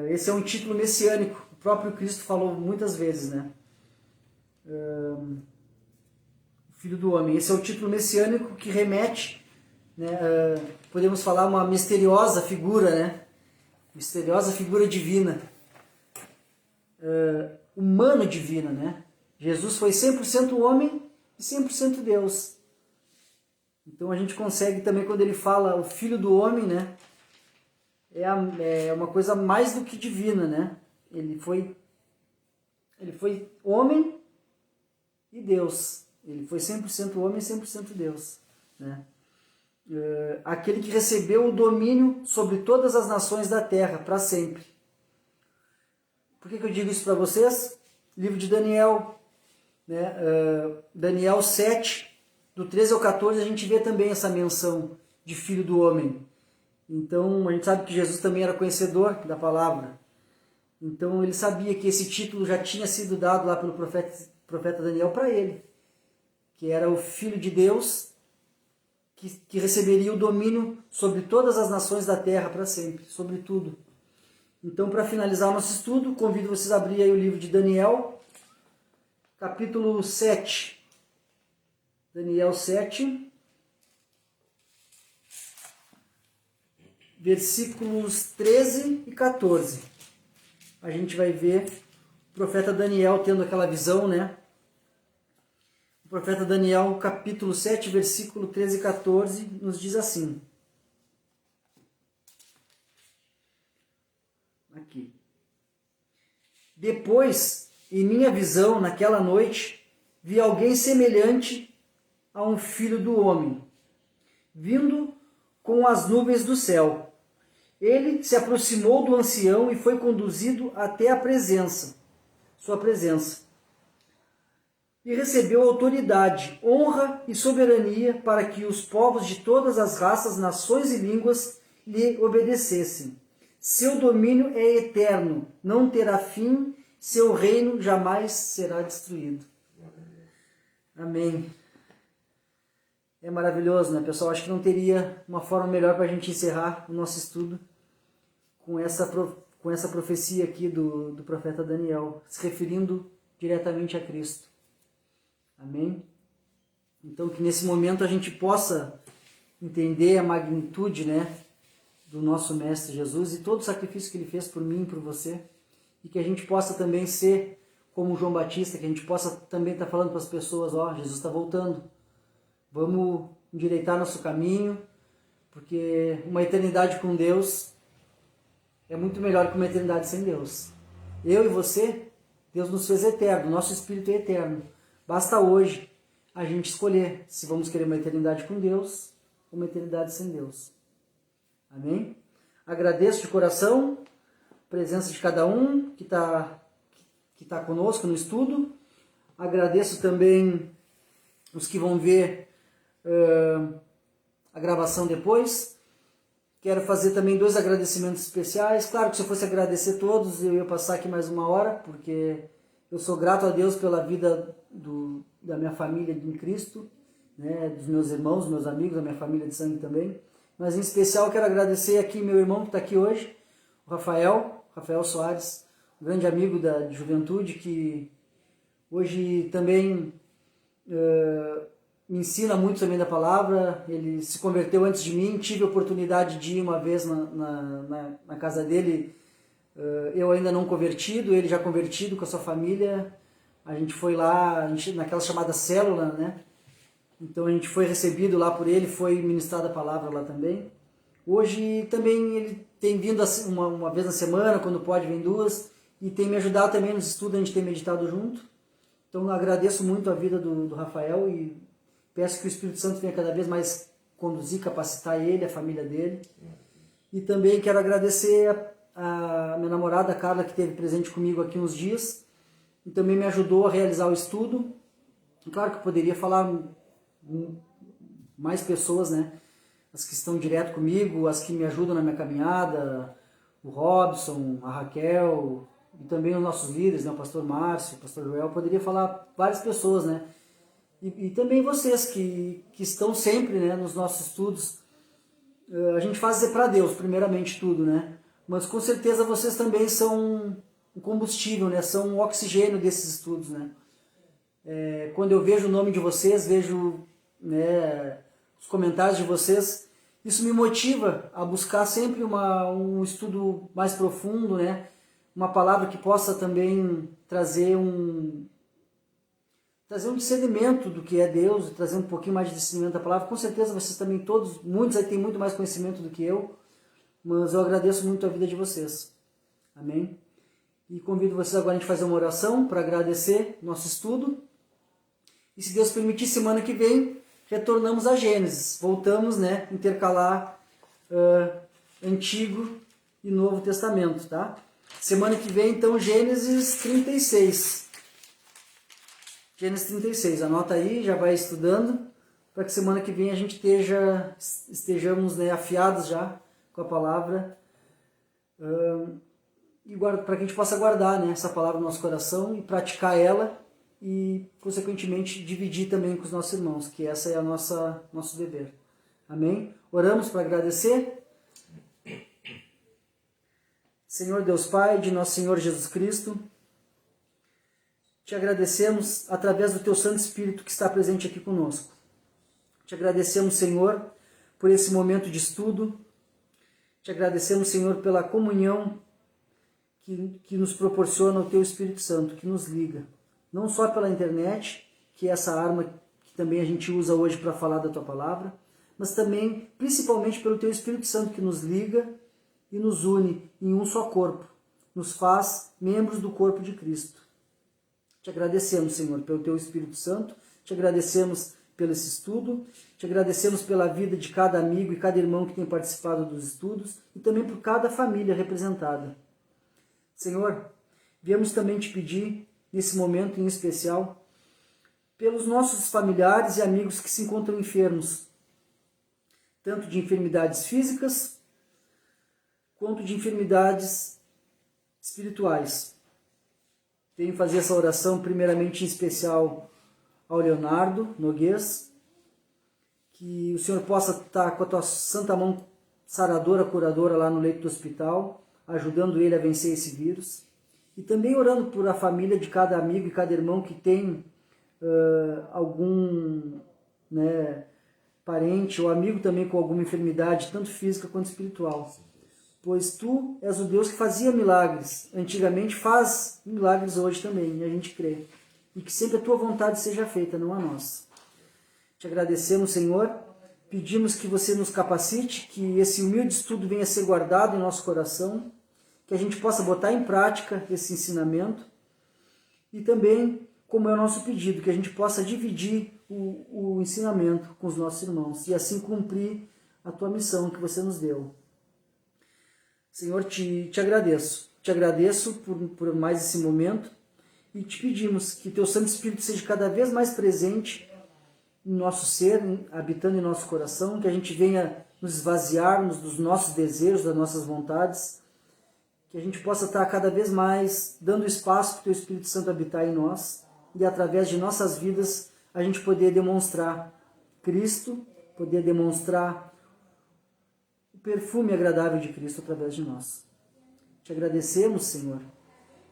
Esse é um título messiânico, o próprio Cristo falou muitas vezes, né? Filho do Homem. Esse é o título messiânico que remete, né, podemos falar, uma misteriosa figura, né? Misteriosa figura divina, humano-divina, né? Jesus foi 100% homem e 100% Deus. Então a gente consegue também, quando ele fala o Filho do Homem, né? É uma coisa mais do que divina, né? Ele foi homem e Deus. Ele foi 100% homem e 100% Deus, né? Aquele que recebeu o domínio sobre todas as nações da terra, para sempre. Por que eu digo isso para vocês? Livro de Daniel, né? Daniel 7, do 13 ao 14, a gente vê também essa menção de Filho do Homem. Então, a gente sabe que Jesus também era conhecedor da palavra. Então, ele sabia que esse título já tinha sido dado lá pelo profeta Daniel para ele, que era o Filho de Deus, que receberia o domínio sobre todas as nações da terra para sempre, sobre tudo. Então, para finalizar o nosso estudo, convido vocês a abrir aí o livro de Daniel, capítulo 7. Daniel 7, versículos 13 e 14. A gente vai ver o profeta Daniel tendo aquela visão, né? O profeta Daniel, capítulo 7, versículo 13 e 14, nos diz assim. Aqui. Depois, em minha visão, naquela noite, vi alguém semelhante a um filho do homem, vindo com as nuvens do céu. Ele se aproximou do ancião e foi conduzido até a presença, sua presença. e recebeu autoridade, honra e soberania para que os povos de todas as raças, nações e línguas lhe obedecessem. Seu domínio é eterno, não terá fim, seu reino jamais será destruído. Amém. É maravilhoso, né, pessoal? Acho que não teria uma forma melhor para a gente encerrar o nosso estudo com essa profecia aqui do profeta Daniel, se referindo diretamente a Cristo. Amém? Então, que nesse momento a gente possa entender a magnitude, né, do nosso Mestre Jesus e todo o sacrifício que Ele fez por mim e por você, e que a gente possa também ser como João Batista, que a gente possa também estar falando para as pessoas, ó, Jesus está voltando, vamos endireitar nosso caminho, porque uma eternidade com Deus é muito melhor que uma eternidade sem Deus. Eu e você, Deus nos fez eterno, nosso espírito é eterno. Basta hoje a gente escolher se vamos querer uma eternidade com Deus ou uma eternidade sem Deus. Amém? Agradeço de coração a presença de cada um que tá conosco no estudo. Agradeço também os que vão ver a gravação depois. Quero fazer também 2 agradecimentos especiais. Claro que se eu fosse agradecer todos, eu ia passar aqui mais 1 hora, porque eu sou grato a Deus pela vida da minha família em Cristo, né, dos meus irmãos, meus amigos, da minha família de sangue também. Mas em especial quero agradecer aqui meu irmão que está aqui hoje, o Rafael Soares, um grande amigo de juventude, que hoje também me ensina muito também da palavra. Ele se converteu antes de mim, tive a oportunidade de ir uma vez na casa dele, eu ainda não convertido, ele já convertido com a sua família. A gente foi lá, naquela chamada célula, né? Então a gente foi recebido lá por ele, foi ministrada a palavra lá também. Hoje também ele tem vindo uma vez na semana, quando pode vem 2, e tem me ajudado também nos estudos, a gente tem meditado junto. Então agradeço muito a vida do Rafael e peço que o Espírito Santo venha cada vez mais conduzir, capacitar ele, a família dele. E também quero agradecer a minha namorada Carla, que esteve presente comigo aqui uns dias e também me ajudou a realizar o estudo. E claro que eu poderia falar mais pessoas, né? As que estão direto comigo, as que me ajudam na minha caminhada, o Robson, a Raquel e também os nossos líderes, né? O pastor Márcio, o pastor Joel. Eu poderia falar várias pessoas, né? E também vocês que estão sempre, né, nos nossos estudos. A gente faz para Deus, primeiramente tudo, né? Mas com certeza vocês também são um combustível, né? São um oxigênio desses estudos, né? Quando eu vejo o nome de vocês, vejo, né, os comentários de vocês, isso me motiva a buscar sempre um estudo mais profundo, né? Uma palavra que possa também trazer um discernimento do que é Deus, trazer um pouquinho mais de discernimento da palavra. Com certeza vocês também, muitos aí têm muito mais conhecimento do que eu, mas eu agradeço muito a vida de vocês. Amém? E convido vocês agora a gente fazer uma oração para agradecer nosso estudo. E se Deus permitir, semana que vem, retornamos a Gênesis. Voltamos, né, intercalar Antigo e Novo Testamento, tá? Semana que vem, então, Gênesis 36. Gênesis 36, anota aí, já vai estudando, para que semana que vem a gente estejamos, né, afiados já com a palavra, e para que a gente possa guardar, né, essa palavra no nosso coração e praticar ela e, consequentemente, dividir também com os nossos irmãos, que essa é nosso dever. Amém? Oramos para agradecer. Senhor Deus Pai, de nosso Senhor Jesus Cristo, te agradecemos através do Teu Santo Espírito que está presente aqui conosco. Te agradecemos, Senhor, por esse momento de estudo. Te agradecemos, Senhor, pela comunhão que nos proporciona o Teu Espírito Santo, que nos liga. Não só pela internet, que é essa arma que também a gente usa hoje para falar da Tua Palavra, mas também, principalmente, pelo Teu Espírito Santo, que nos liga e nos une em um só corpo. Nos faz membros do corpo de Cristo. Te agradecemos, Senhor, pelo Teu Espírito Santo, te agradecemos pelo esse estudo, te agradecemos pela vida de cada amigo e cada irmão que tem participado dos estudos e também por cada família representada. Senhor, viemos também te pedir, nesse momento em especial, pelos nossos familiares e amigos que se encontram enfermos, tanto de enfermidades físicas quanto de enfermidades espirituais. Venho fazer essa oração primeiramente em especial ao Leonardo Noguês, que o Senhor possa estar com a tua santa mão saradora, curadora lá no leito do hospital, ajudando ele a vencer esse vírus. E também orando por a família de cada amigo e cada irmão que tem algum parente ou amigo também com alguma enfermidade, tanto física quanto espiritual. Pois tu és o Deus que fazia milagres. Antigamente faz milagres hoje também, e a gente crê. E que sempre a tua vontade seja feita, não a nossa. Te agradecemos, Senhor. Pedimos que você nos capacite, que esse humilde estudo venha a ser guardado em nosso coração, que a gente possa botar em prática esse ensinamento. E também, como é o nosso pedido, que a gente possa dividir o ensinamento com os nossos irmãos e assim cumprir a tua missão que você nos deu. Senhor, te agradeço. Te agradeço por mais esse momento e te pedimos que teu Santo Espírito seja cada vez mais presente em nosso ser, habitando em nosso coração, que a gente venha nos esvaziarmos dos nossos desejos, das nossas vontades, que a gente possa estar cada vez mais dando espaço para o teu Espírito Santo habitar em nós e através de nossas vidas a gente poder demonstrar Cristo, poder demonstrar o perfume agradável de Cristo através de nós. Te agradecemos, Senhor,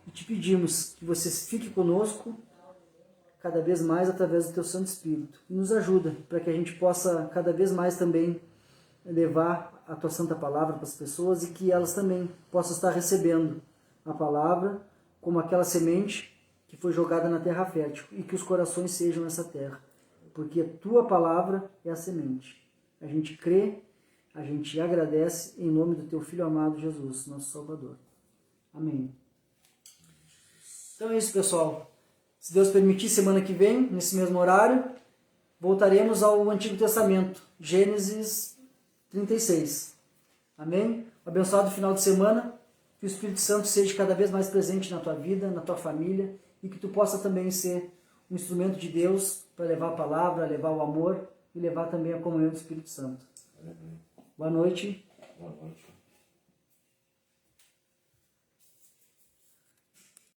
e te pedimos que você fique conosco cada vez mais através do teu Santo Espírito e nos ajuda para que a gente possa cada vez mais também levar a tua santa palavra para as pessoas e que elas também possam estar recebendo a palavra como aquela semente que foi jogada na terra fértil e que os corações sejam essa terra, porque a tua palavra é a semente. A gente crê, a gente agradece em nome do teu Filho amado Jesus, nosso Salvador. Amém. Então é isso, pessoal. Se Deus permitir, semana que vem, nesse mesmo horário, voltaremos ao Antigo Testamento, Gênesis 36. Amém? Um abençoado final de semana, que o Espírito Santo seja cada vez mais presente na tua vida, na tua família, e que tu possa também ser um instrumento de Deus para levar a palavra, levar o amor e levar também a comunhão do Espírito Santo. Boa noite. Boa noite.